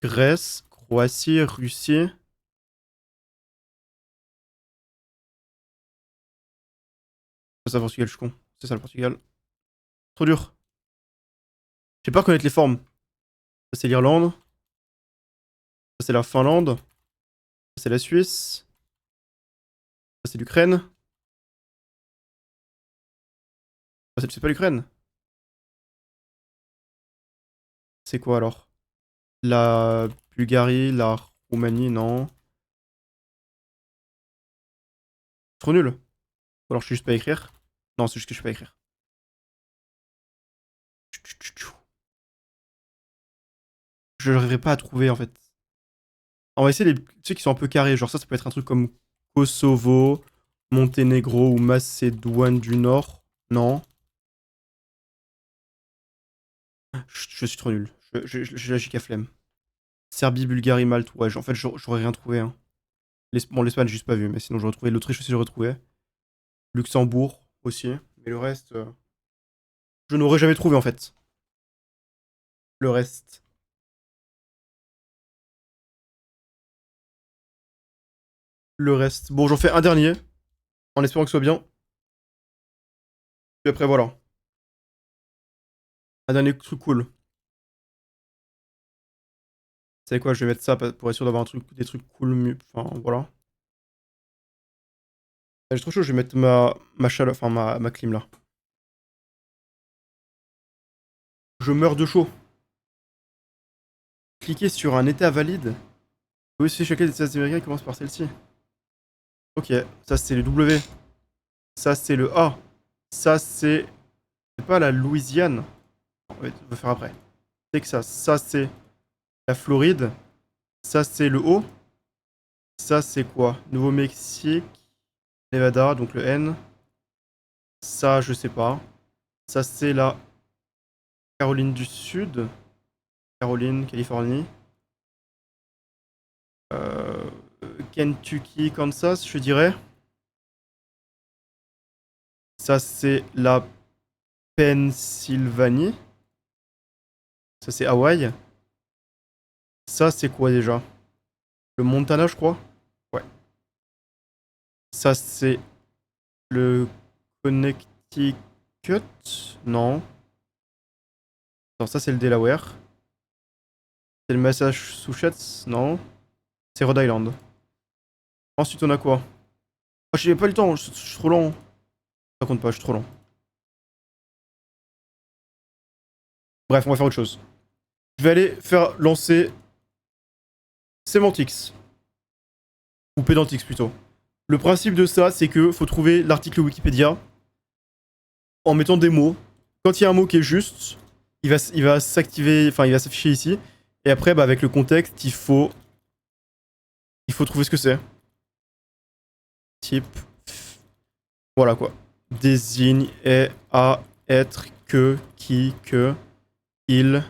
Grèce, Croatie, Russie. C'est ça, Portugal, je suis con. C'est ça le Portugal. Trop dur. J'ai pas reconnaître les formes. Ça c'est l'Irlande, ça c'est la Finlande, ça c'est la Suisse, ça c'est l'Ukraine. Ah, c'est pas l'Ukraine. C'est quoi alors? La Bulgarie, la Roumanie, non. Trop nul. Ou alors je sais juste pas écrire. Non, c'est juste que je sais pas écrire. Je n'arriverai pas à trouver en fait. On va essayer les ceux qui sont un peu carrés. Genre ça peut être un truc comme Kosovo, Monténégro ou Macédoine du Nord. Non. Je suis trop nul. J'ai la giga flemme. Serbie, Bulgarie, Malte. Ouais, en fait, j'aurais rien trouvé. Hein. Bon, l'Espagne, j'ai juste pas vu, mais sinon j'aurais trouvé. L'Autriche aussi, j'aurais trouvé. Luxembourg aussi. Mais le reste, je n'aurais jamais trouvé en fait. Le reste. Le reste. Bon, j'en fais un dernier, en espérant que ce soit bien. Puis après, voilà. Un dernier truc cool. Vous savez quoi, je vais mettre ça pour être sûr d'avoir des trucs cool mieux. Enfin, voilà. J'ai trop chaud, je vais mettre ma chaleur, enfin ma clim là. Je meurs de chaud. Cliquez sur un état valide. Oui, si chacun des États américains commence par celle-ci. Ok, ça c'est le W. Ça c'est le A. Ça c'est. C'est pas la Louisiane. On va faire après. Texas. Ça c'est la Floride. Ça c'est le O. Ça c'est quoi? Nouveau-Mexique. Nevada, donc le N. Ça, je sais pas. Ça c'est la Caroline du Sud. Caroline, Californie. Euh, Kentucky, Kansas, je dirais. Ça, c'est la Pennsylvanie. Ça, c'est Hawaï. Ça, c'est quoi déjà? Le Montana, je crois. Ouais. Ça, c'est le Connecticut. Non. Non, ça, c'est le Delaware. C'est le Massachusetts. Non. C'est Rhode Island. Ensuite, on a quoi? Ah, j'ai pas le temps, je suis trop lent. Ça compte pas, je suis trop lent. Bref, on va faire autre chose. Je vais aller faire lancer Semantics. Ou Pedantix plutôt. Le principe de ça, c'est que faut trouver l'article Wikipédia en mettant des mots. Quand il y a un mot qui est juste, il va s'activer, enfin il va s'afficher ici. Et après, bah, avec le contexte, il faut trouver ce que c'est. Type, voilà quoi. Désigne, est, à, être, que, qui, que, il,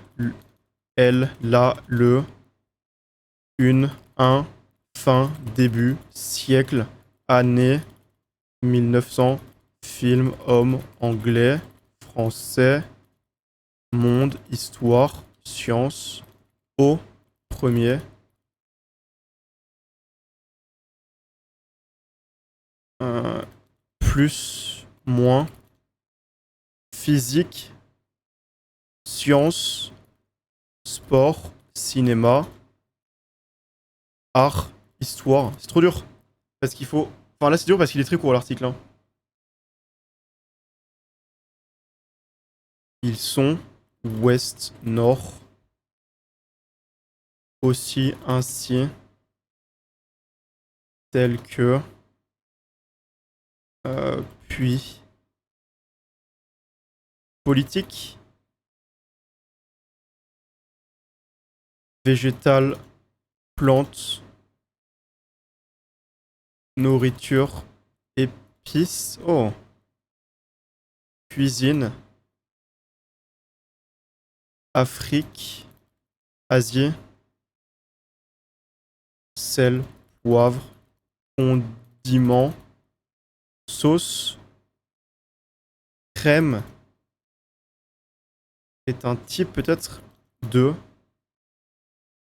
elle, la, le, une, un, fin, début, siècle, année, 1900, film, homme, anglais, français, monde, histoire, science, au, premier, euh, plus, moins, physique, science, sport, cinéma, art, histoire. C'est trop dur. Parce qu'il faut. Enfin là c'est dur parce qu'il est très court l'article. Hein. Ils sont ouest, nord, aussi, ainsi, tel que, puis, politique, végétal, plante, nourriture, épices, oh, cuisine, Afrique, Asie, sel, poivre, condiments, sauce, crème, est un type peut-être de,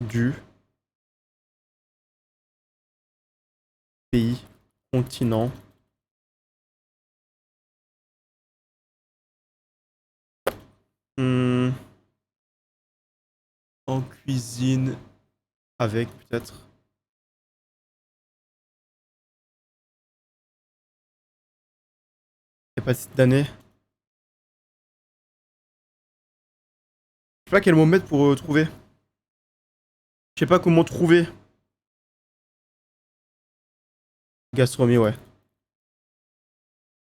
du, pays, continent. Hmm, en cuisine, avec peut-être. Il n'y a pas de site d'année. Je sais pas quel mot mettre pour trouver. Je sais pas comment trouver. Gastronomie, ouais.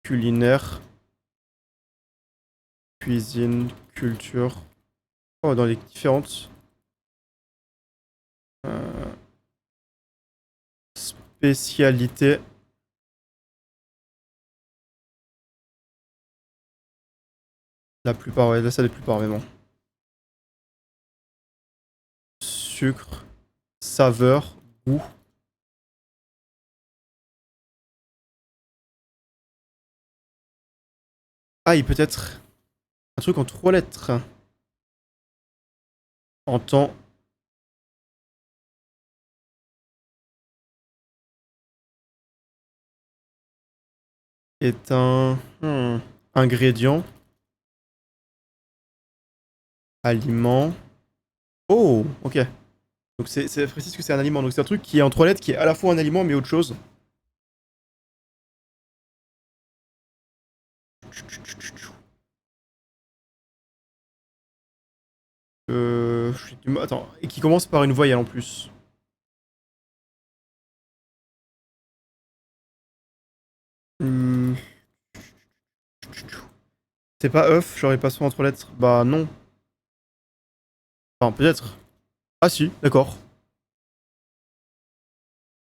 Culinaire, cuisine, culture. Oh, dans les différentes. spécialité. La plupart, ouais, là ça la plupart, mais bon. Sucre, saveur, goût. Ah, il peut être un truc en 3 lettres. En temps. Est un ingrédient. Aliment. Oh, ok. Donc c'est précise que c'est un aliment. Donc c'est un truc qui est en 3 lettres, qui est à la fois un aliment mais autre chose. Attends, et qui commence par une voyelle en plus. Hmm. C'est pas œuf, j'aurais pas soit en 3 lettres. Bah non. Enfin, peut-être. Ah si, d'accord.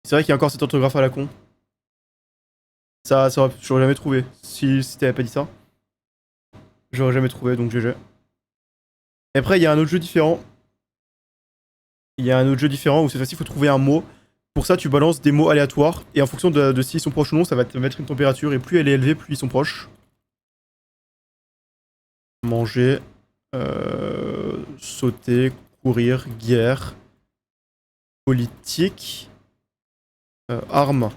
C'est vrai qu'il y a encore cette orthographe à la con. J'aurais jamais trouvé. Si t'avais pas dit ça, j'aurais jamais trouvé, donc GG. Et après, il y a un autre jeu différent. Il y a un autre jeu différent où cette fois-ci, il faut trouver un mot. Pour ça, tu balances des mots aléatoires. Et en fonction de s'ils sont proches ou non, ça va te mettre une température. Et plus elle est élevée, plus ils sont proches. Manger, sauter, courir, guerre, politique, armes,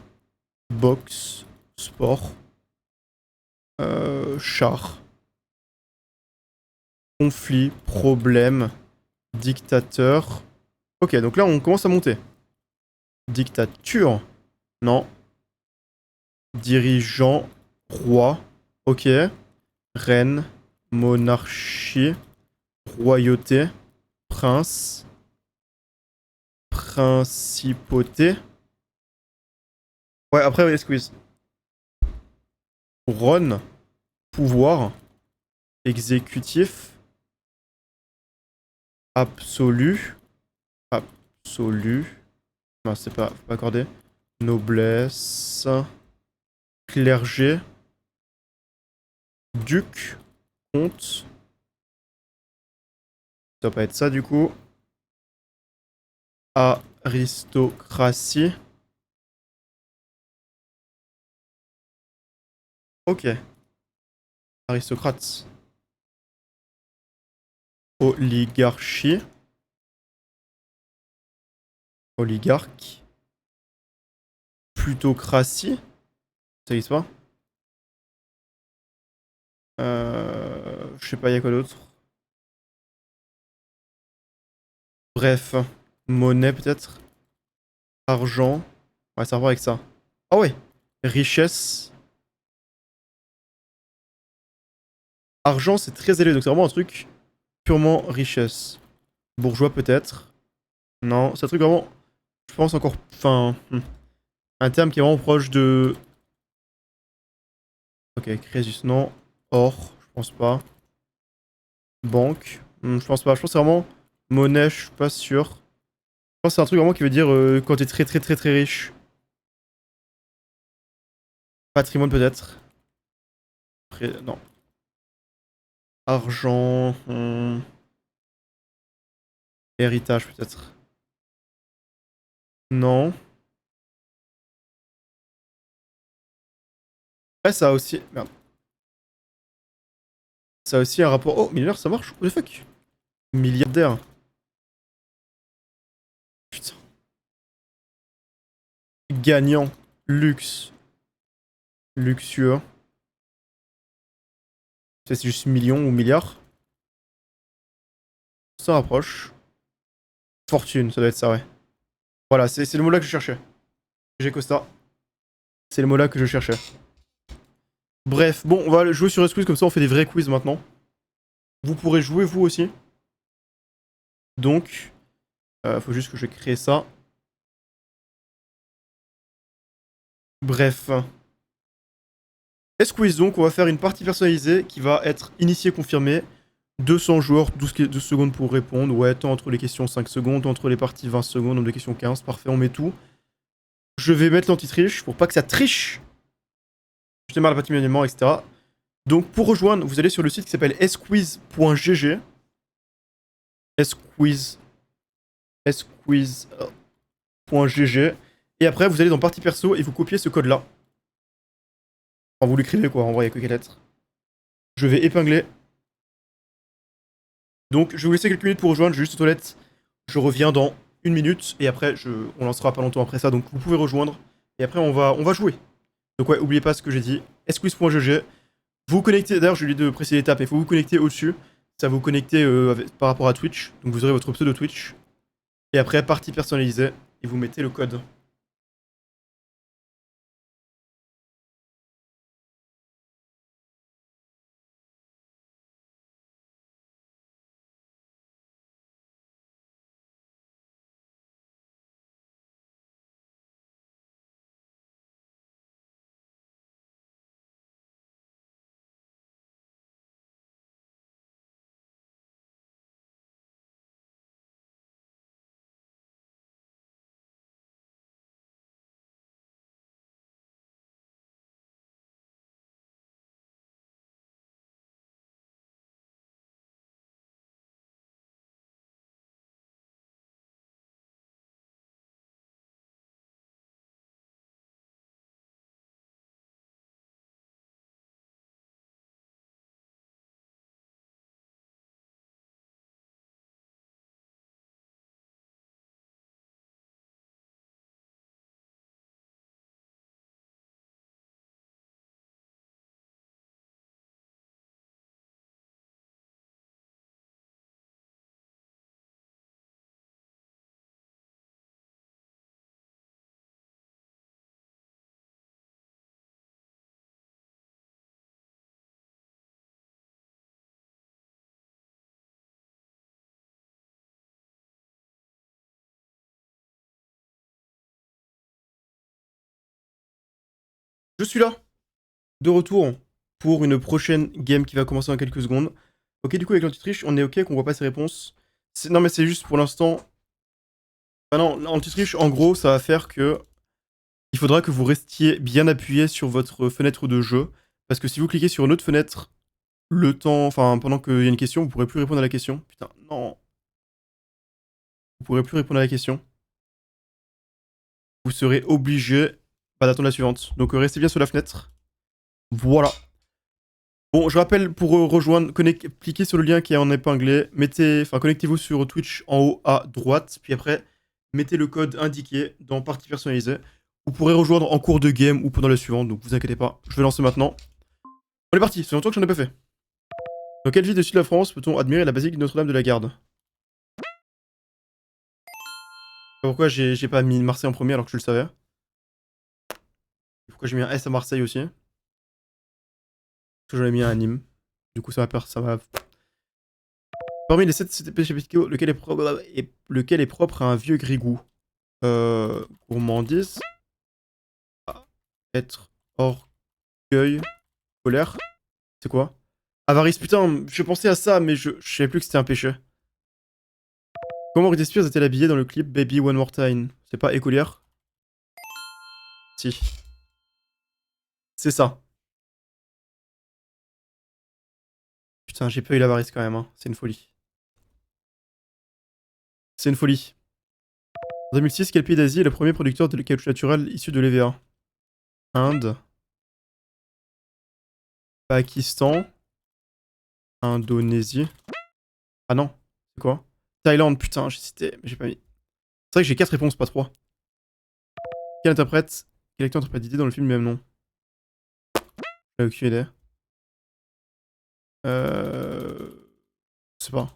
boxe, sport, char, conflit, problème, dictateur. Ok, donc là, on commence à monter. Dictature. Non. Dirigeant, roi. Ok. Reine, monarchie, royauté, prince, principauté. Ouais, après, ouais, squeeze. Ron, pouvoir, exécutif, absolu, absolu. Non, c'est pas accordé. Noblesse, clergé, duc, comte. Ça doit pas être ça du coup. Aristocratie. Ok. Aristocrate. Oligarchie. Oligarque. Plutocratie. Ça existe pas. Je sais pas, y'a quoi d'autre. Bref. Monnaie peut-être. Argent. Ouais, ça va voir avec ça. Ah ouais. Richesse. Argent, c'est très élevé, donc c'est vraiment un truc purement richesse. Bourgeois peut-être. Non, c'est un truc vraiment, je pense encore, enfin, un terme qui est vraiment proche de... Ok, Crésus, non. Or, je pense pas. Banque, je pense pas. Je pense que c'est vraiment monnaie, je suis pas sûr. Je pense que c'est un truc vraiment qui veut dire quand t'es très très très très riche. Patrimoine peut-être. Non. Argent, héritage peut-être. Non. Ouais, ça a aussi... Merde. Ça a aussi un rapport... Oh, millionnaire, ça marche? What the fuck? Milliardaire. Putain. Gagnant. Luxe. Luxueux. C'est juste million ou milliard. Ça rapproche. Fortune, ça doit être ça, ouais. Voilà, c'est le mot là que je cherchais. J'ai Costa. C'est le mot là que je cherchais. Bref, bon, on va jouer sur S-Quiz, comme ça on fait des vrais quiz maintenant. Vous pourrez jouer vous aussi. Donc, faut juste que je crée ça. Bref. S-Quiz, donc, on va faire une partie personnalisée qui va être initiée confirmée. 200 joueurs, 12 secondes pour répondre. Ouais, temps entre les questions 5 secondes, entre les parties 20 secondes, nombre de questions 15. Parfait, on met tout. Je vais mettre l'anti-triche pour pas que ça triche. Je démarre la partie manuellement, etc. Donc pour rejoindre, vous allez sur le site qui s'appelle squiz.gg. Squiz. Squiz.gg. Et après, vous allez dans partie perso et vous copiez ce code-là. Enfin, vous l'écrivez quoi, en vrai, il n'y a que 4 lettres. Je vais épingler. Donc, je vais vous laisser quelques minutes pour rejoindre, je vais juste aux toilettes. Je reviens dans 1 minute et après, on lancera pas longtemps après ça. Donc, vous pouvez rejoindre. Et après, on va jouer. Donc, ouais, oubliez pas ce que j'ai dit. squiz.gg. Vous vous connectez, d'ailleurs, je lui ai dit de préciser l'étape, mais il faut vous connecter au-dessus. Ça va vous connecter par rapport à Twitch. Donc, vous aurez votre pseudo Twitch. Et après, partie personnalisée. Et vous mettez le code. Je suis là, de retour pour une prochaine game qui va commencer dans quelques secondes. Ok, du coup, avec l'anti-triche, on est ok qu'on voit pas ses réponses. Non, mais c'est juste pour l'instant. Ah non, l'anti-triche, en gros, ça va faire que il faudra que vous restiez bien appuyé sur votre fenêtre de jeu. Parce que si vous cliquez sur une autre fenêtre, le temps, enfin, pendant qu'il y a une question, vous pourrez plus répondre à la question. Putain, non. Vous pourrez plus répondre à la question. Vous serez obligé d'attendre la suivante. Donc, restez bien sur la fenêtre. Voilà. Bon, je rappelle pour rejoindre, cliquez sur le lien qui est en épinglé, connectez-vous sur Twitch en haut à droite, puis après, mettez le code indiqué dans partie personnalisée. Vous pourrez rejoindre en cours de game ou pendant la suivante, donc vous inquiétez pas, je vais lancer maintenant. On est parti, c'est longtemps que j'en ai pas fait. Dans quelle ville de sud de la France peut-on admirer la basilique de Notre-Dame de la Garde? Pourquoi j'ai pas mis Marseille en premier alors que je le savais? Pourquoi j'ai mis un S à Marseille aussi? Parce que j'en ai mis un à Nîmes. Du coup ça va. Parmi les 7 péchés capitaux, lequel est propre à un vieux grigou? Gourmandise. Être. Orgueil. Colère. C'est quoi? Avarice, putain, je pensais à ça, mais je savais plus que c'était un péché. Comment Britney Spears est-elle habillée dans le clip Baby One More Time? C'est pas écolière? Si. C'est ça. Putain, j'ai pas eu l'avarice quand même, hein. C'est une folie. C'est une folie. En 2006, quel pays d'Asie est le premier producteur de caoutchouc naturel issu de l'EVA? Inde. Pakistan. Indonésie. Ah non. C'est quoi? Thaïlande, putain, j'ai cité, mais j'ai pas mis. C'est vrai que j'ai 4 réponses, pas 3. Quel interprète? Quel acteur interprète Didier dans le film du même nom? J'ai aucune idée. Je sais pas.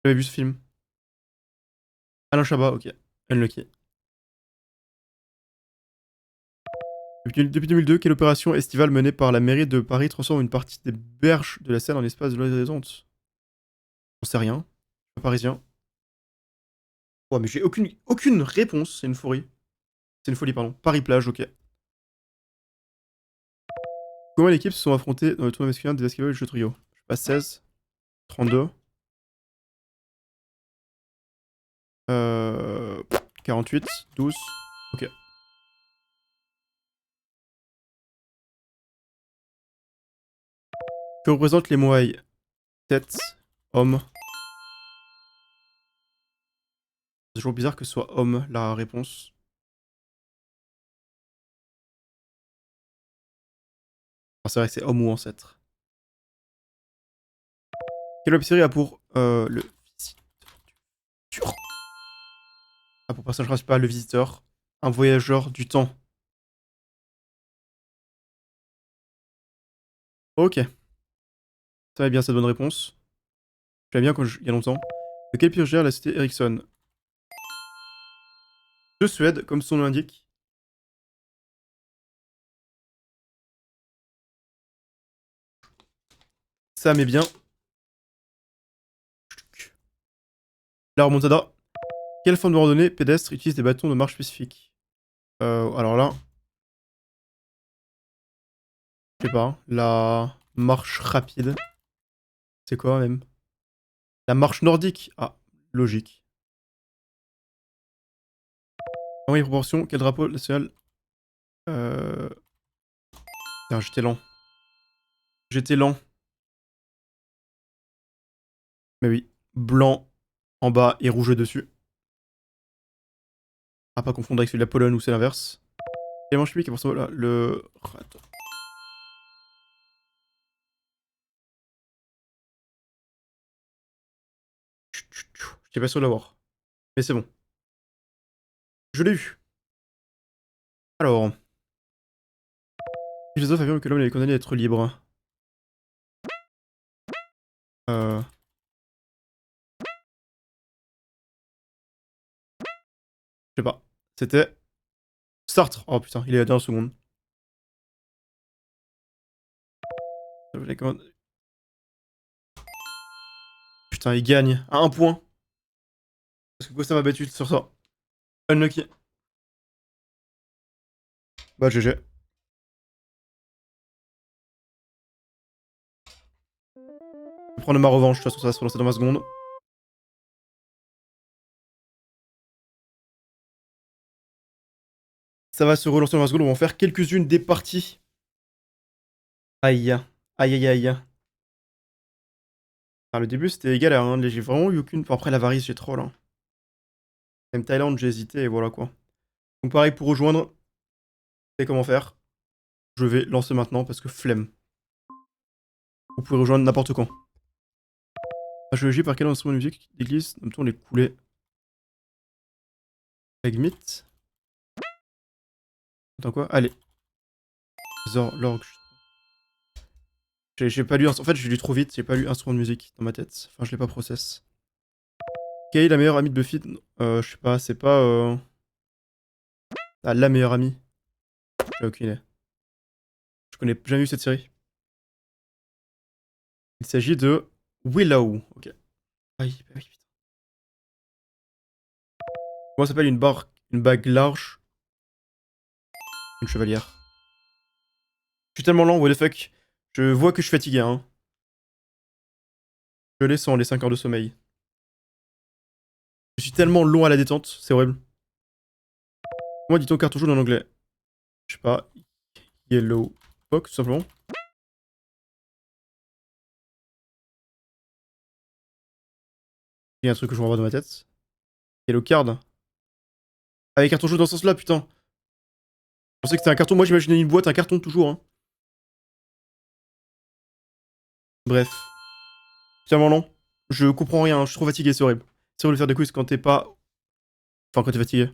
J'avais vu ce film. Alain Chabat, ok. Unlucky. Depuis 2002, quelle opération estivale menée par la mairie de Paris transforme une partie des berges de la Seine en espace de loisir? J'en sais rien. Je suis pas parisien. Ouais, mais j'ai aucune réponse. C'est une folie. C'est une folie, pardon. Paris-Plage, ok. Comment les équipes se sont affrontées dans le tournoi masculin des basketball et jeu trio? Je sais pas, 16, 32, 48, 12. Ok. Que représentent les moaïs? Tête, homme. C'est toujours bizarre que ce soit homme la réponse. Ah, c'est vrai que c'est homme ou ancêtre. Quelle web-série a pour le visiteur? Ah, pour personnage principal, le visiteur. Un voyageur du temps. Ok. Ça va bien cette bonne réponse. J'aime bien quand il y a longtemps. De quel pays gère la cité Ericsson? De Suède, comme son nom l'indique. Ça met bien. La remontada. Quelle forme de randonnée pédestre utilise des bâtons de marche spécifiques? Alors là, je sais pas. Hein. La marche rapide. C'est quoi même? La marche nordique. Ah, logique. En moyenne proportion, quel drapeau national? Euh... Putain, j'étais lent. J'étais lent. Mais oui. Blanc en bas et rouge dessus. À pas confondre avec celui de la Pologne où c'est l'inverse. Élément chimique est pour ça, là, le... Attends. J'étais pas sûr de l'avoir. Mais c'est bon. Je l'ai eu. Alors. Le philosophe affirme que l'homme est condamné à être libre. Euh... Je sais pas. C'était... Sartre. Oh putain, il est à la dernière seconde. Putain, il gagne. À un point. Parce que ça m'a battu sur ça. Unlucky. Bah, GG. Je vais prendre ma revanche. De toute façon, ça va se relancer dans 20 secondes. Ça va se relancer dans 20 secondes. On va en faire quelques-unes des parties. Aïe. Aïe, aïe, aïe. Ah, le début, c'était galère. Hein. J'ai vraiment eu aucune... Enfin, après, l'avarice, j'ai trop, là. Même Thaïlande, j'ai hésité, et voilà, quoi. Donc, pareil, pour rejoindre, vous savez comment faire. Je vais lancer maintenant, parce que flemme. Vous pouvez rejoindre n'importe quand. Archéologie, par quel instrument de musique d'église nomme-t-on les coulées? Agmit. Attends quoi? Allez. Zor, l'orgue. J'ai pas lu... En fait, j'ai lu trop vite, j'ai pas lu instrument de musique dans ma tête. Enfin, je l'ai pas process. Quelle est la meilleure amie de Buffy? Je sais pas, c'est pas... Ah, la meilleure amie. J'ai aucune idée. Je connais jamais vu cette série. Il s'agit de Willow. Ok. Aïe, bah oui, putain. Comment s'appelle une bague large? Une chevalière. Je suis tellement lent, what the fuck. Je vois que je suis fatigué, hein. Je les sens, les 5 heures de sommeil. Je suis tellement long à la détente, c'est horrible. Comment dit-on carton jaune en anglais? Je sais pas. Yellow Puck, tout simplement. Il y a un truc que je renvoie dans ma tête. Yellow card. Ah, les cartons jaunes dans ce sens-là, putain. Je pensais que c'était un carton. Moi, j'imaginais une boîte, un carton toujours. Hein. Bref. Tellement long. Je comprends rien. Je suis trop fatigué, c'est horrible. C'est horrible de faire des quiz quand t'es pas. Enfin, quand t'es fatigué.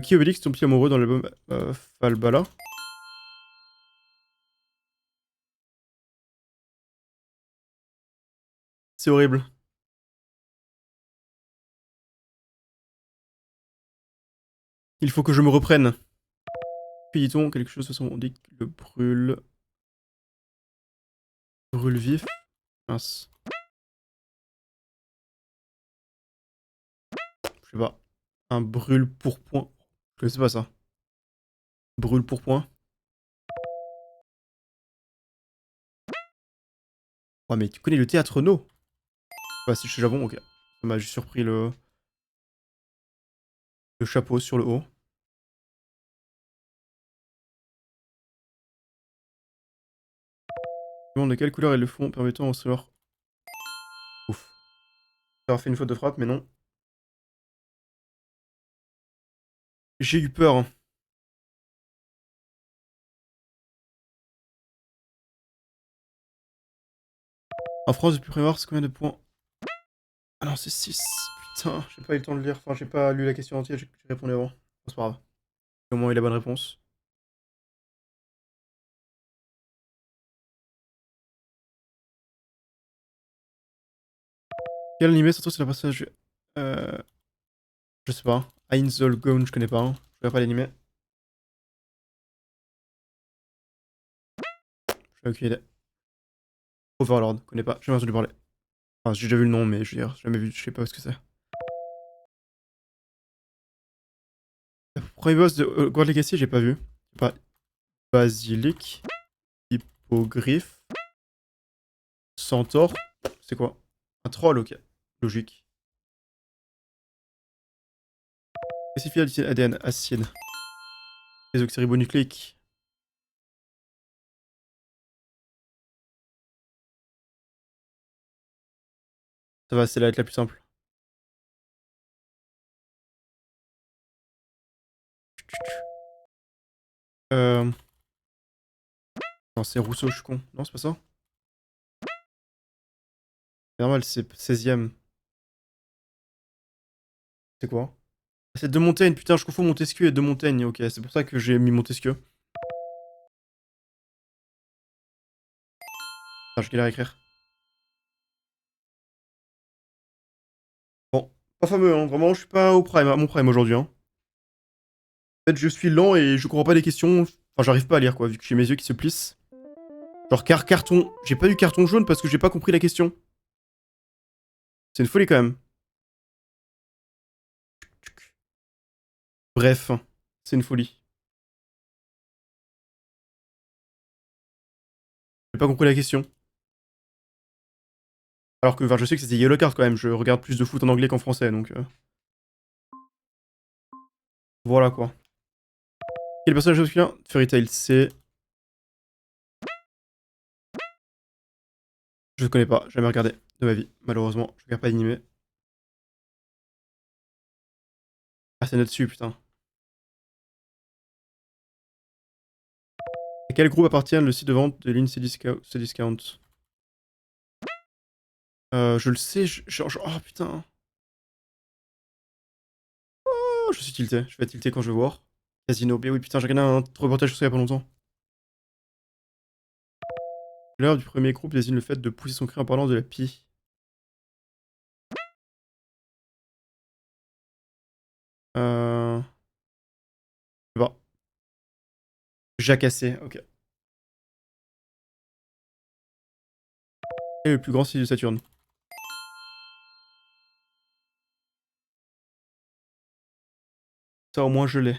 Qui Obélix tombe amoureux dans l'album Falbala? C'est horrible. Il faut que je me reprenne. Que dit-on? Quelque chose de façon. On dit que le brûle. Brûle vif. Mince. Je sais pas. Un brûle pourpoint. Je sais pas ça. Brûle pourpoint. Ouais, mais tu connais le théâtre No? Bah, si je suis Japon, ok. Ça m'a juste surpris le chapeau sur le haut. Demande de quelle couleur est le fond permettant au sort. Ouf. J'aurais fait une faute de frappe, mais non. J'ai eu peur. En France, depuis 1er mars, combien de points? Ah non, c'est 6. Putain, j'ai pas eu le temps de lire. Enfin, j'ai pas lu la question entière, j'ai répondu avant. C'est pas grave. J'ai au moins eu la bonne réponse. Quel animé, surtout c'est le passage. Euh, je sais pas. Einzelgone, je connais pas. Hein. Je connais pas l'animé. J'ai aucune idée. Overlord, je connais pas. J'ai jamais entendu parler. Enfin, j'ai déjà vu le nom, mais je veux dire, j'ai jamais vu, je sais pas ce que c'est. Le premier boss de Hogwarts Legacy, j'ai pas vu. Pas Basilic, Hippogriffe, Centaure. C'est quoi? Un troll, ok. Logique. Spécifié ADN acide. Désoxyribonucléique. Ça va, c'est la lettre la plus simple. Euh... Non, c'est Rousseau, je suis con. Non, c'est pas ça? C'est normal, c'est 16ème. C'est quoi? C'est De Montaigne, putain, je confonds Montesquieu et De Montaigne. Ok, c'est pour ça que j'ai mis Montesquieu. Attends, je galère à écrire. Bon, pas fameux, hein. Vraiment, je suis pas au prime, à mon prime aujourd'hui. Hein. En fait, je suis lent et je comprends pas les questions. Enfin, j'arrive pas à lire, quoi, vu que j'ai mes yeux qui se plissent. Genre, carton. J'ai pas eu carton jaune parce que j'ai pas compris la question. C'est une folie quand même. Bref, c'est une folie. J'ai pas compris la question. Alors que, enfin, je sais que c'était Yellow Card quand même. Je regarde plus de foot en anglais qu'en français, donc voilà quoi. Quel personnage masculin de Fairy Tail? C'est. Je connais pas, j'ai jamais regardé de ma vie, malheureusement. Je regarde pas d'animé. Ah, c'est dessus, putain. À quel groupe appartient le site de vente de ligne Cdiscount? Je le sais, oh putain. Oh, je suis tilté, je vais être tilté quand je vais voir. Casino B, oui putain, j'ai regardé un reportage sur ça il y a pas longtemps. L'heure du premier groupe désigne le fait de pousser son cri en parlant de la pie. Je sais pas. Jacassé, ok. Et le plus grand site de Saturne. Ça au moins je l'ai.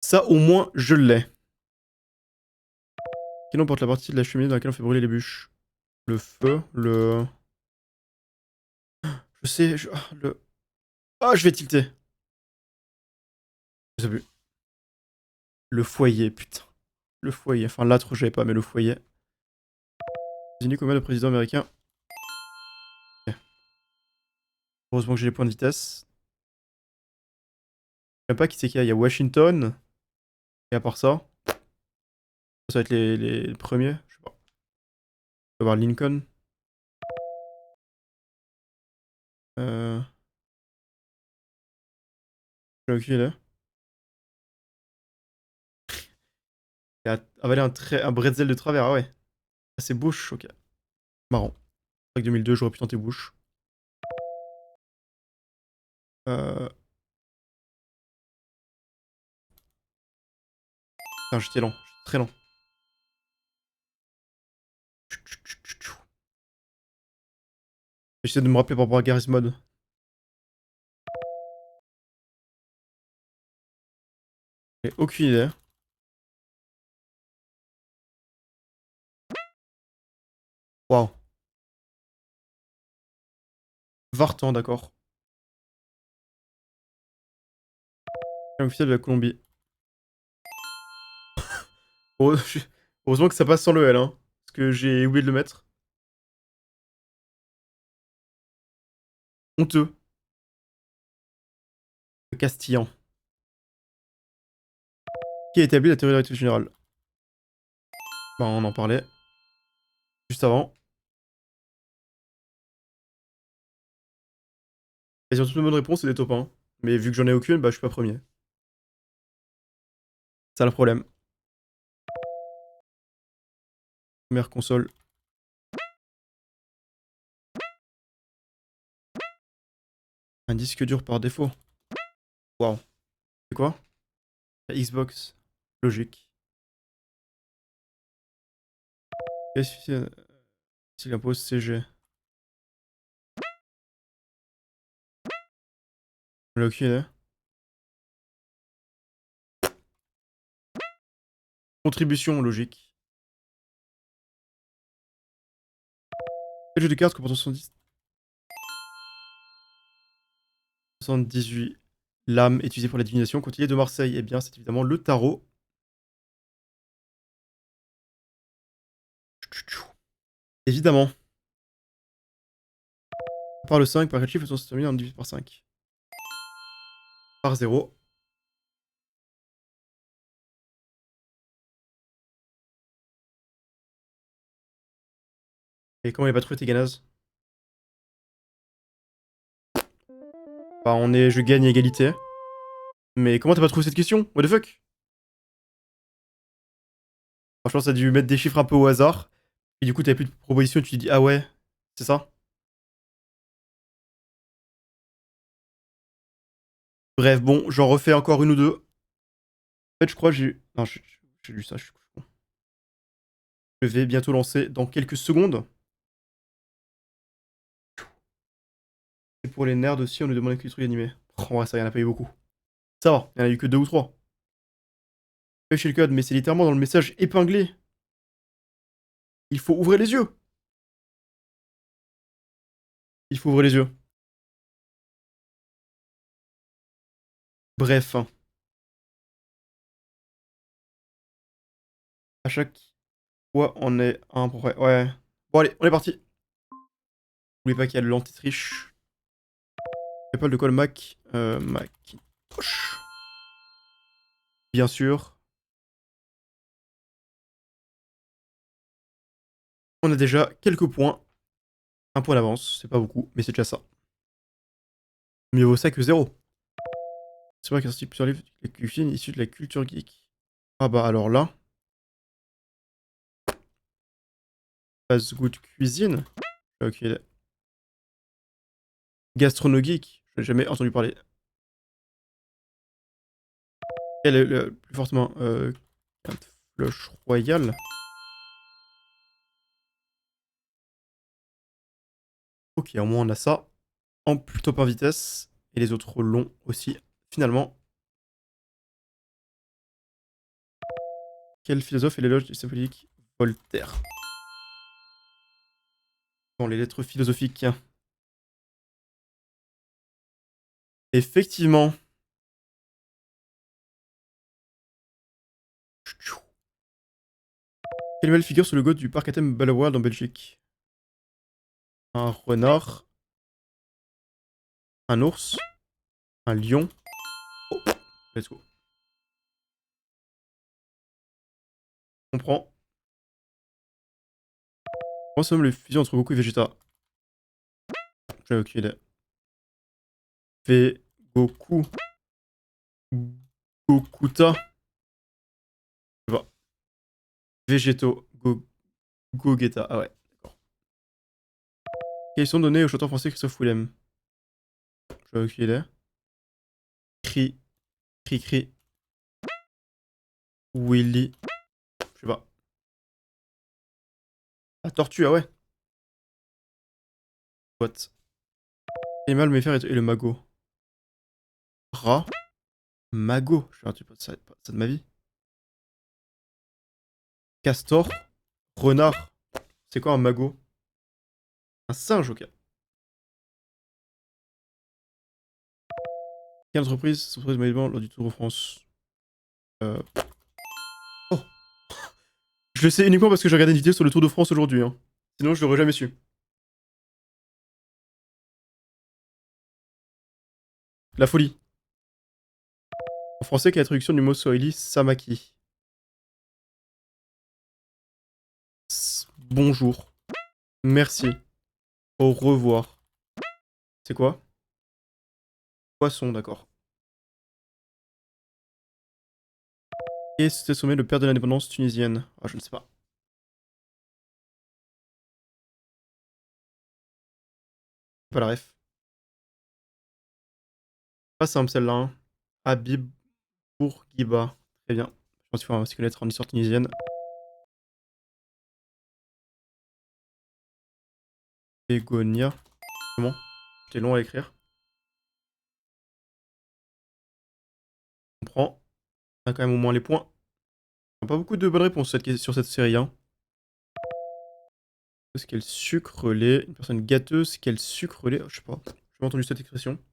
Ça au moins je l'ai. Quel nom porte la partie de la cheminée dans laquelle on fait brûler les bûches? Le feu, le... Je sais, le... Ah, je vais tilter. Je sais plus. Le foyer, putain. Le foyer. Enfin, l'âtre, je savais pas, mais le foyer. États-Unis, combien de présidents américains? Ok. Heureusement que j'ai les points de vitesse. Je sais pas qui c'est qu'il y a. Il y a Washington. Et à part ça, ça va être les premiers. Je sais pas. On va voir Lincoln. Euh... J'ai aucune idée. Il a avalé un bretzel de travers. Ah ouais. Ah, c'est Bush, ok. Marrant. Avec 2002, j'aurais pu tenter Bush. Euh... Putain, j'étais lent. J'étais très lent. J'essaie de me rappeler par rapport à Garry's Mod. J'ai aucune idée. Waouh. Vartan, d'accord. Officiel de la Colombie. Heureusement que ça passe sans le L, hein. Parce que j'ai oublié de le mettre. Honteux. Le Castillan. Qui a établi la théorie de la relativité générale? Bah, on en parlait juste avant. Ils ont toutes les bonnes réponses, c'est des top 1. Mais vu que j'en ai aucune, bah je suis pas premier. C'est ça le problème. Première console. Un disque dur par défaut. Waouh. C'est quoi? La Xbox. Logique. Qu'est-ce qu'il impose CG? On a aucune idée. Contribution logique. Quel jeu de cartes comportant 78 lames utilisées pour la divination quand il est de Marseille? Eh bien, c'est évidemment le tarot. Évidemment. Par le 5, par quel chiffre sont terminés en divisé par 5? Par 0. Et comment il a pas trouvé tes ganazes? Bah, je gagne à égalité. Mais comment t'as pas trouvé cette question? What the fuck? Franchement, ça a dû mettre des chiffres un peu au hasard. Et du coup, t'avais plus de propositions et tu te dis, ah ouais, c'est ça? Bref, bon, j'en refais encore une ou deux. En fait, je crois que j'ai. Non, j'ai lu ça, je suis con. Je vais bientôt lancer dans quelques secondes. Et pour les nerds aussi, on nous demande quel truc animé. Oh, ouais, ça, y en a pas eu beaucoup. Ça va, il y en a eu que deux ou trois. Chez le code, mais c'est littéralement dans le message épinglé. Il faut ouvrir les yeux. Il faut ouvrir les yeux. Bref, hein. À chaque fois, on est un pour vrai. Ouais. Bon, allez, on est parti. N'oubliez pas qu'il y a l'anti-triche. Apple de quoi le Mac Macintosh. Bien sûr. On a déjà quelques points. Un point d'avance, c'est pas beaucoup, mais c'est déjà ça. Mieux vaut ça que zéro. C'est vrai qu'un style plusieurs livres de cuisine issus de la culture geek. Ah bah alors là. Fast Good Cuisine. Ok. Gastronogeek. Je n'ai jamais entendu parler. Quel est le plus fortement Flush Royal. Ok, au moins on a ça. En plutôt par vitesse. Et les autres longs aussi. Finalement. Quel philosophe est l'éloge du système politique? Voltaire. Dans les lettres philosophiques. Effectivement. Quelle nouvelle figure sur le logo du parc à thème Balleworld en Belgique? Un renard. Un ours. Un lion. Oh, let's go. On prend. Comment se nomme le fusion entre Goku et Vegeta? J'avais aucune idée. Goku. Gokuta. Je sais pas. Végétaux. Gogeta. Ah ouais, d'accord. Quels sont donnés au chanteur français Christophe Willem? J'avais aucune idée. Cri. Cri cri. Willy. Je sais pas. Ah, tortue, ah ouais. What? Animal, mammifère et le magot. Rat. Magot. Je fais un truc pas ça de ma vie. Castor. Renard. C'est quoi un magot? Un singe, ok. Quelle entreprise s'entreprise manuellement lors du Tour de France? Euh... Oh! Je le sais uniquement parce que j'ai regardé une vidéo sur le Tour de France aujourd'hui. Hein. Sinon, je l'aurais jamais su. La folie. En français, quelle est la traduction du mot Swahili Samaki? Bonjour. Merci. Au revoir. C'est quoi? Poisson, d'accord. Et c'était sommet le père de l'indépendance tunisienne. Ah, je ne sais pas. Pas la ref. Pas simple celle-là. Hein. Habib Bourguiba. Très bien. Je pense qu'il faut aussi connaître en histoire tunisienne. Bégonia. Comment? C'était long à écrire. On comprend. On a quand même au moins les points. Pas beaucoup de bonnes réponses sur cette série. Hein. Est-ce qu'elle sucre les... Une personne gâteuse, qu'elle sucre les... Je sais pas. J'ai jamais entendu cette expression.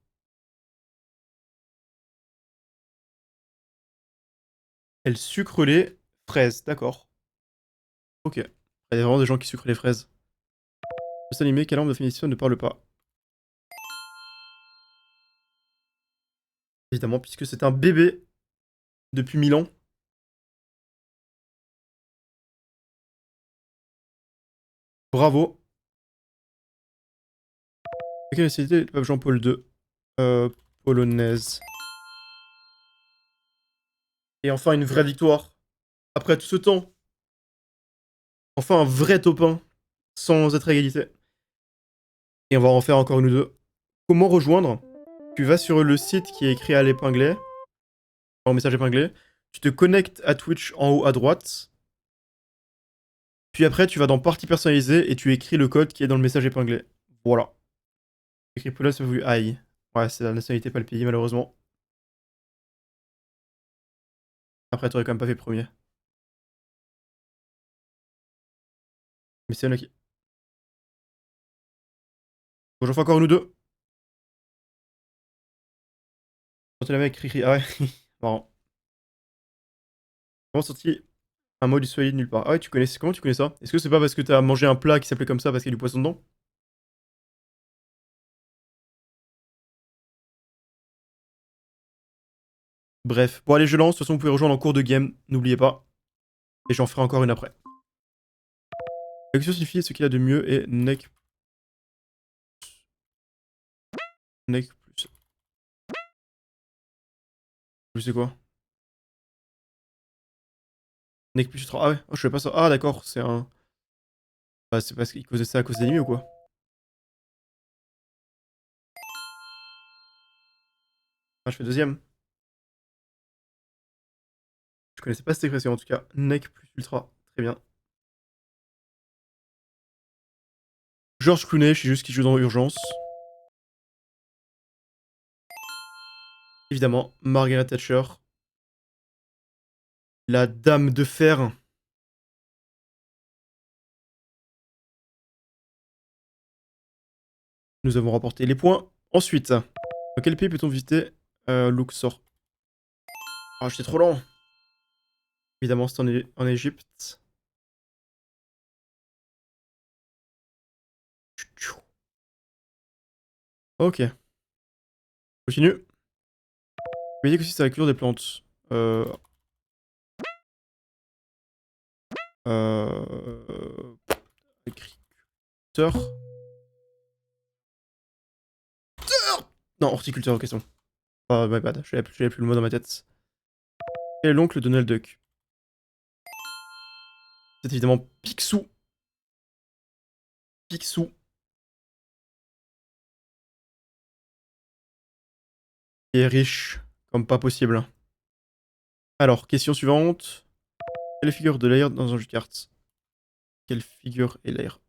Elle sucre les fraises, d'accord. Ok. Il y a vraiment des gens qui sucrent les fraises. Dessin animé, quelle arme de définition ne parle pas? Évidemment, puisque c'est un bébé depuis 1000 ans. Bravo. Quelle nationalité le pape Jean-Paul II? Polonaise. Et enfin, une vraie victoire. Après tout ce temps. Enfin, un vrai top 1. Sans être à égalité. Et on va en faire encore une ou deux. Comment rejoindre? Tu vas sur le site qui est écrit à l'épinglet. En message épinglé. Tu te connectes à Twitch en haut à droite. Puis après, tu vas dans partie personnalisée et tu écris le code qui est dans le message épinglé. Voilà. Écrit Pologne, ça voulu aïe. Ouais, c'est la nationalité, pas le pays, malheureusement. Après, t'aurais quand même pas fait premier. Mais c'est unlucky. Bon, j'en fais encore une ou deux. Quand la mec crie, ah ouais, marrant. Comment sorti un mot du soleil de nulle part? Ah ouais, comment tu connais ça? Est-ce que c'est pas parce que t'as mangé un plat qui s'appelait comme ça parce qu'il y a du poisson dedans? Bref. Bon, allez, je lance. De toute façon, vous pouvez rejoindre en cours de game. N'oubliez pas. Et j'en ferai encore une après. La question signifie ce qu'il a de mieux et nec plus. Je sais quoi? Nec plus 3. Ah ouais, oh, je sais pas ça. Ah d'accord, c'est un. Bah, c'est parce qu'il causait ça à cause des ennemis ou quoi? Ah, je fais deuxième. Je connaissais pas cette expression en tout cas. Nec plus ultra. Très bien. George Clooney, je sais juste qu'il joue dans Urgence. Évidemment, Margaret Thatcher. La dame de fer. Nous avons remporté les points. Ensuite, dans quel pays peut-on visiter Luxor? Ah, j'étais trop lent. Évidemment, c'est en Égypte. Ok, continue. Vous voyez que si c'est la culture des plantes. Euh... Euh... Agriculteur. Non, horticulteur, question. Ah, my bad, j'avais plus le mot dans ma tête. Quel est l'oncle de Donald Duck? C'est évidemment Picsou. Picsou. Qui est riche, comme pas possible. Alors, question suivante. Quelle figure de l'air dans un jeu de cartes? Quelle figure est l'air?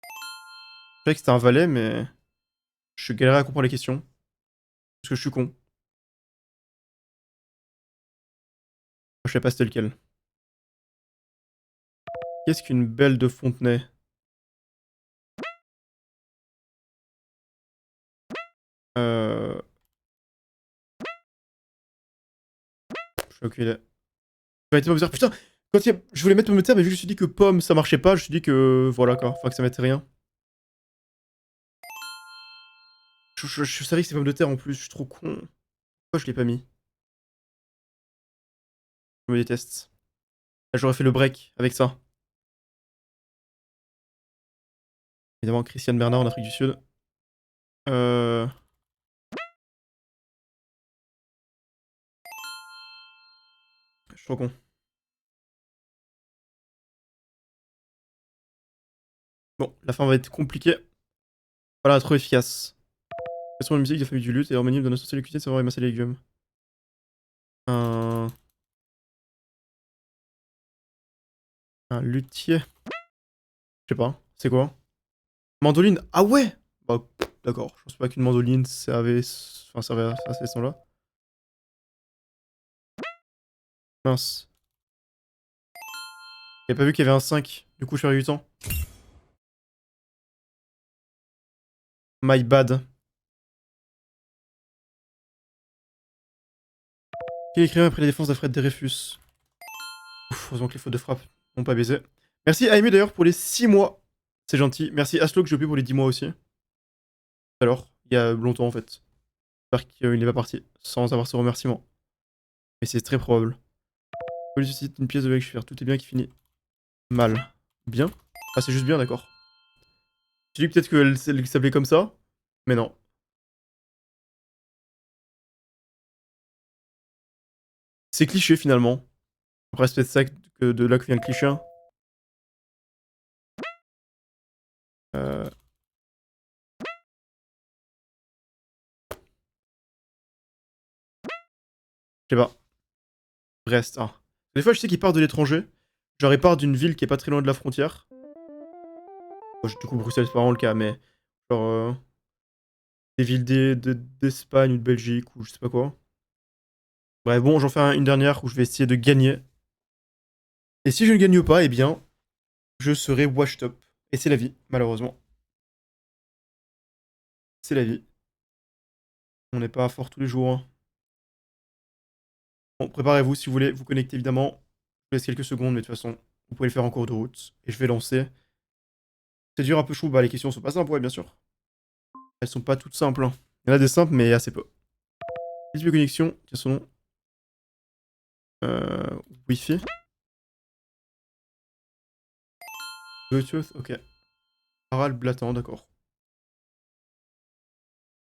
Je savais que c'était un valet, mais je galérais à comprendre les questions. Parce que je suis con. Je sais pas c'était lequel. Qu'est-ce qu'une belle de Fontenay? Euh... Je suis aucune idée. J'aurais été pas vous dire, putain! Je voulais mettre pomme de terre, mais vu que je me suis dit que pomme ça marchait pas, je me suis dit que voilà quoi, enfin que ça mettait rien. Je savais que c'était pomme de terre en plus, je suis trop con. Pourquoi je l'ai pas mis? Je me déteste. Là, j'aurais fait le break avec ça. Évidemment, Christiane Bernard en Afrique du Sud. Euh... Je suis trop con. Bon, la fin va être compliquée. Voilà, trop efficace. Quelles sont les musiques de la famille du luth et harmonie de notre société cuisine, savoir émasser les légumes. Un... Un luthier. Je sais pas, c'est quoi? Mandoline. Ah ouais! Bah, d'accord. Je pense pas qu'une mandoline servait... Enfin, servait à ces sons-là. Mince. J'avais pas vu qu'il y avait un 5. Du coup, je perds 8 ans. My bad. Quel écrivain après la défense d'Alfred Dreyfus? Ouf, heureusement que les fautes de frappe n'ont pas baisé. Merci Amy d'ailleurs pour les 6 mois. C'est gentil. Merci Aslo que j'ai oublié pour les 10 mois aussi. Alors, il y a longtemps en fait. J'espère qu'il n'est pas parti sans avoir ce remerciement. Mais c'est très probable. Police suscite une pièce de Shakespeare. Tout est bien qui finit mal. Bien? Ah, c'est juste bien, d'accord. J'ai dit peut-être qu'elle s'appelait comme ça, mais non. C'est cliché finalement. Après, c'est peut-être ça que de là que vient le cliché, hein. Euh, je sais pas. Brest, ah. Des fois, je sais qu'ils partent de l'étranger. Genre, ils partent d'une ville qui est pas très loin de la frontière. Bon, du coup, Bruxelles, c'est pas vraiment le cas, mais genre, des villes d'Espagne ou de Belgique ou je sais pas quoi. Bref, bon, j'en fais une dernière où je vais essayer de gagner. Et si je ne gagne pas, eh bien, je serai washed up. Et c'est la vie, malheureusement. C'est la vie. On n'est pas fort tous les jours, hein. Bon, préparez-vous si vous voulez vous connecter évidemment. Je vous laisse quelques secondes, mais de toute façon, vous pouvez le faire en cours de route. Et je vais lancer. C'est dur, un peu chaud, bah les questions sont pas simples, ouais, bien sûr. Elles sont pas toutes simples, hein. Il y en a des simples, mais assez peu. Type de connexion, quels sont son Wi-Fi. Bluetooth, ok. Harald Blatant, d'accord.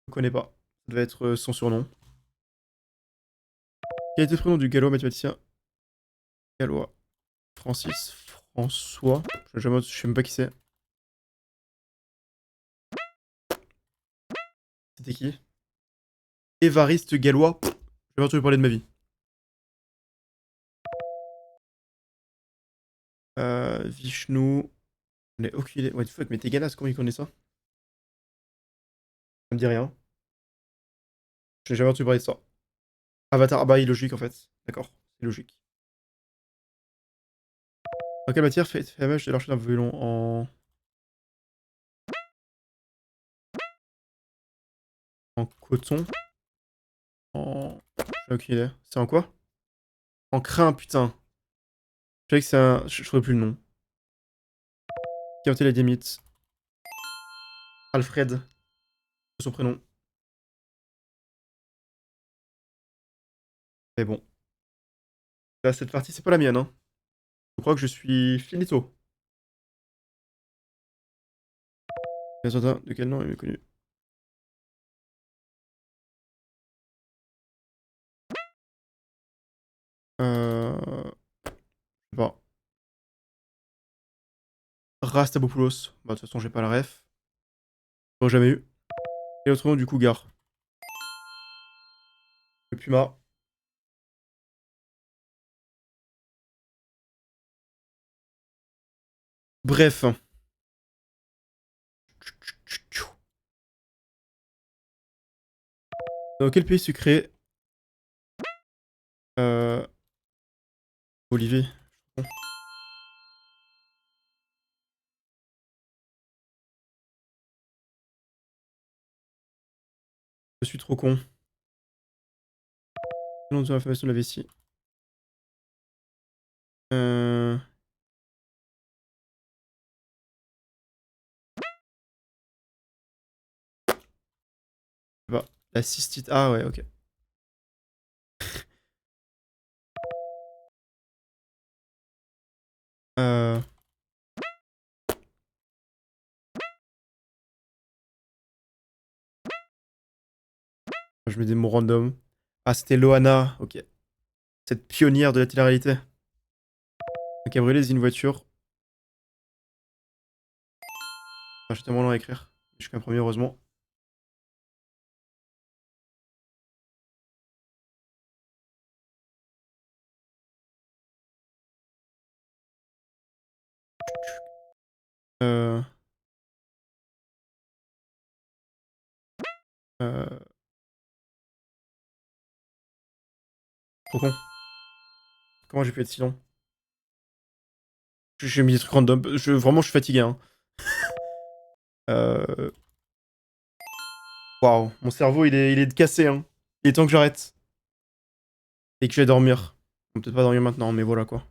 Je connais pas. Ça devait être son surnom. Quel était le prénom du gallois mathématicien? Gallois. Francis. François. Je sais même pas qui c'est. C'était qui? Évariste Gallois. J'ai jamais entendu parler de ma vie. Vishnu. On est aucune idée. What the fuck, mais t'es galasse, comment il connaît ça? Ça me dit rien. J'ai jamais entendu parler de ça. Avatar, ah bah, il est logique en fait. D'accord, c'est logique. En quelle matière fait FMH de l'archer d'un violon en coton? J'ai aucune idée. C'est en quoi? En crin, putain. Je savais que c'est un. Je trouvais plus le nom. Qui a inventé la dynamite? Alfred, c'est son prénom. Mais bon. Là, cette partie, c'est pas la mienne, hein. Je crois que je suis finito. Gazotin, de quel nom est connu? Je sais pas. Rastabopoulos. Bah, de toute façon, j'ai pas la ref. J'aurais jamais eu. Et autre nom du cougar. Le puma. Bref. Dans quel pays sucré euh... Olivier. Je suis trop con. Nom de l'inflammation de la vessie. La cystite. Ah ouais, ok. Euh... Je mets des mots random. Ah, c'était Loana. Ok. Cette pionnière de la télé-réalité. Un cabriolet, c'est une voiture. Enfin, j'ai tellement long à écrire. Je suis qu'un premier, heureusement. Euh... Euh... Trop con. Comment j'ai pu être si long? J'ai mis des trucs random. Vraiment, je suis fatigué. Hein. Euh... Waouh. Mon cerveau, il est cassé. Hein. Il est temps que j'arrête. Et que je vais dormir. Bon, peut-être pas dormir maintenant, mais voilà quoi.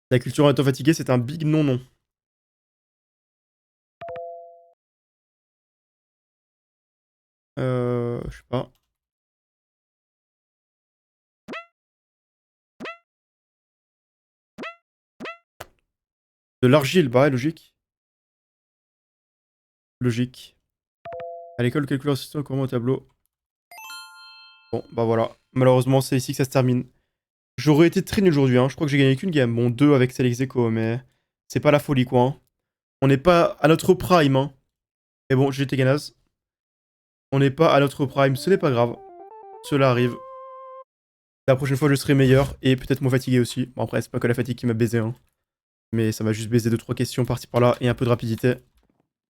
La culture en étant fatigué, c'est un big non-non. Je sais pas. De l'argile, bah ouais, logique. Logique. À l'école, quelle couleur c'est comment au tableau? Bon, bah voilà. Malheureusement, c'est ici que ça se termine. J'aurais été très nul aujourd'hui, hein. Je crois que j'ai gagné qu'une game. Bon, deux avec Cell Echo, mais c'est pas la folie, quoi. Hein. On n'est pas à notre prime, hein. Mais bon, j'ai été ganaz. On n'est pas à notre prime, ce n'est pas grave. Cela arrive. La prochaine fois, je serai meilleur et peut-être moins fatigué aussi. Bon, après, c'est pas que la fatigue qui m'a baisé, hein. Mais ça m'a juste baisé 2-3 questions par-ci par-là et un peu de rapidité.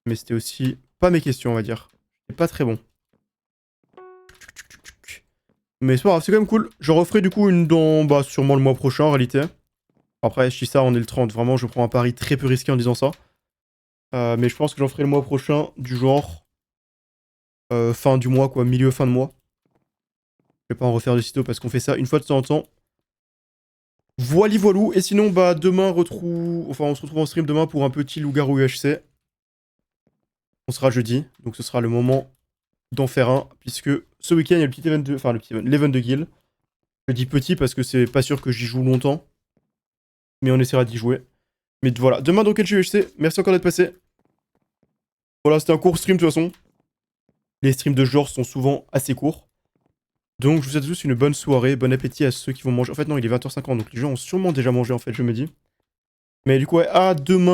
Mais c'était aussi pas mes questions, on va dire. C'est pas très bon. Mais c'est pas grave, c'est quand même cool. Je referai du coup une dans, bah, sûrement le mois prochain en réalité. Après, je dis ça, on est le 30. Vraiment, je prends un pari très peu risqué en disant ça. Mais je pense que j'en ferai le mois prochain, du genre fin du mois, quoi, milieu, fin de mois. Je vais pas en refaire de sitôt parce qu'on fait ça une fois de temps en temps. Voili voilou. Et sinon, bah, demain, on se retrouve en stream demain pour un petit loup-garou UHC. On sera jeudi, donc ce sera le moment d'en faire un, puisque ce week-end, il y a le petit event de... Enfin, le petit event, l'event de guild. Je dis petit parce que c'est pas sûr que j'y joue longtemps. Mais on essaiera d'y jouer. Mais voilà, demain donc quel UHC. Merci encore d'être passé. Voilà, c'était un court stream de toute façon. Les streams de ce genre sont souvent assez courts. Donc je vous souhaite tous une bonne soirée, bon appétit à ceux qui vont manger. En fait non, il est 20h50, donc les gens ont sûrement déjà mangé en fait, je me dis. Mais du coup, ouais, à demain.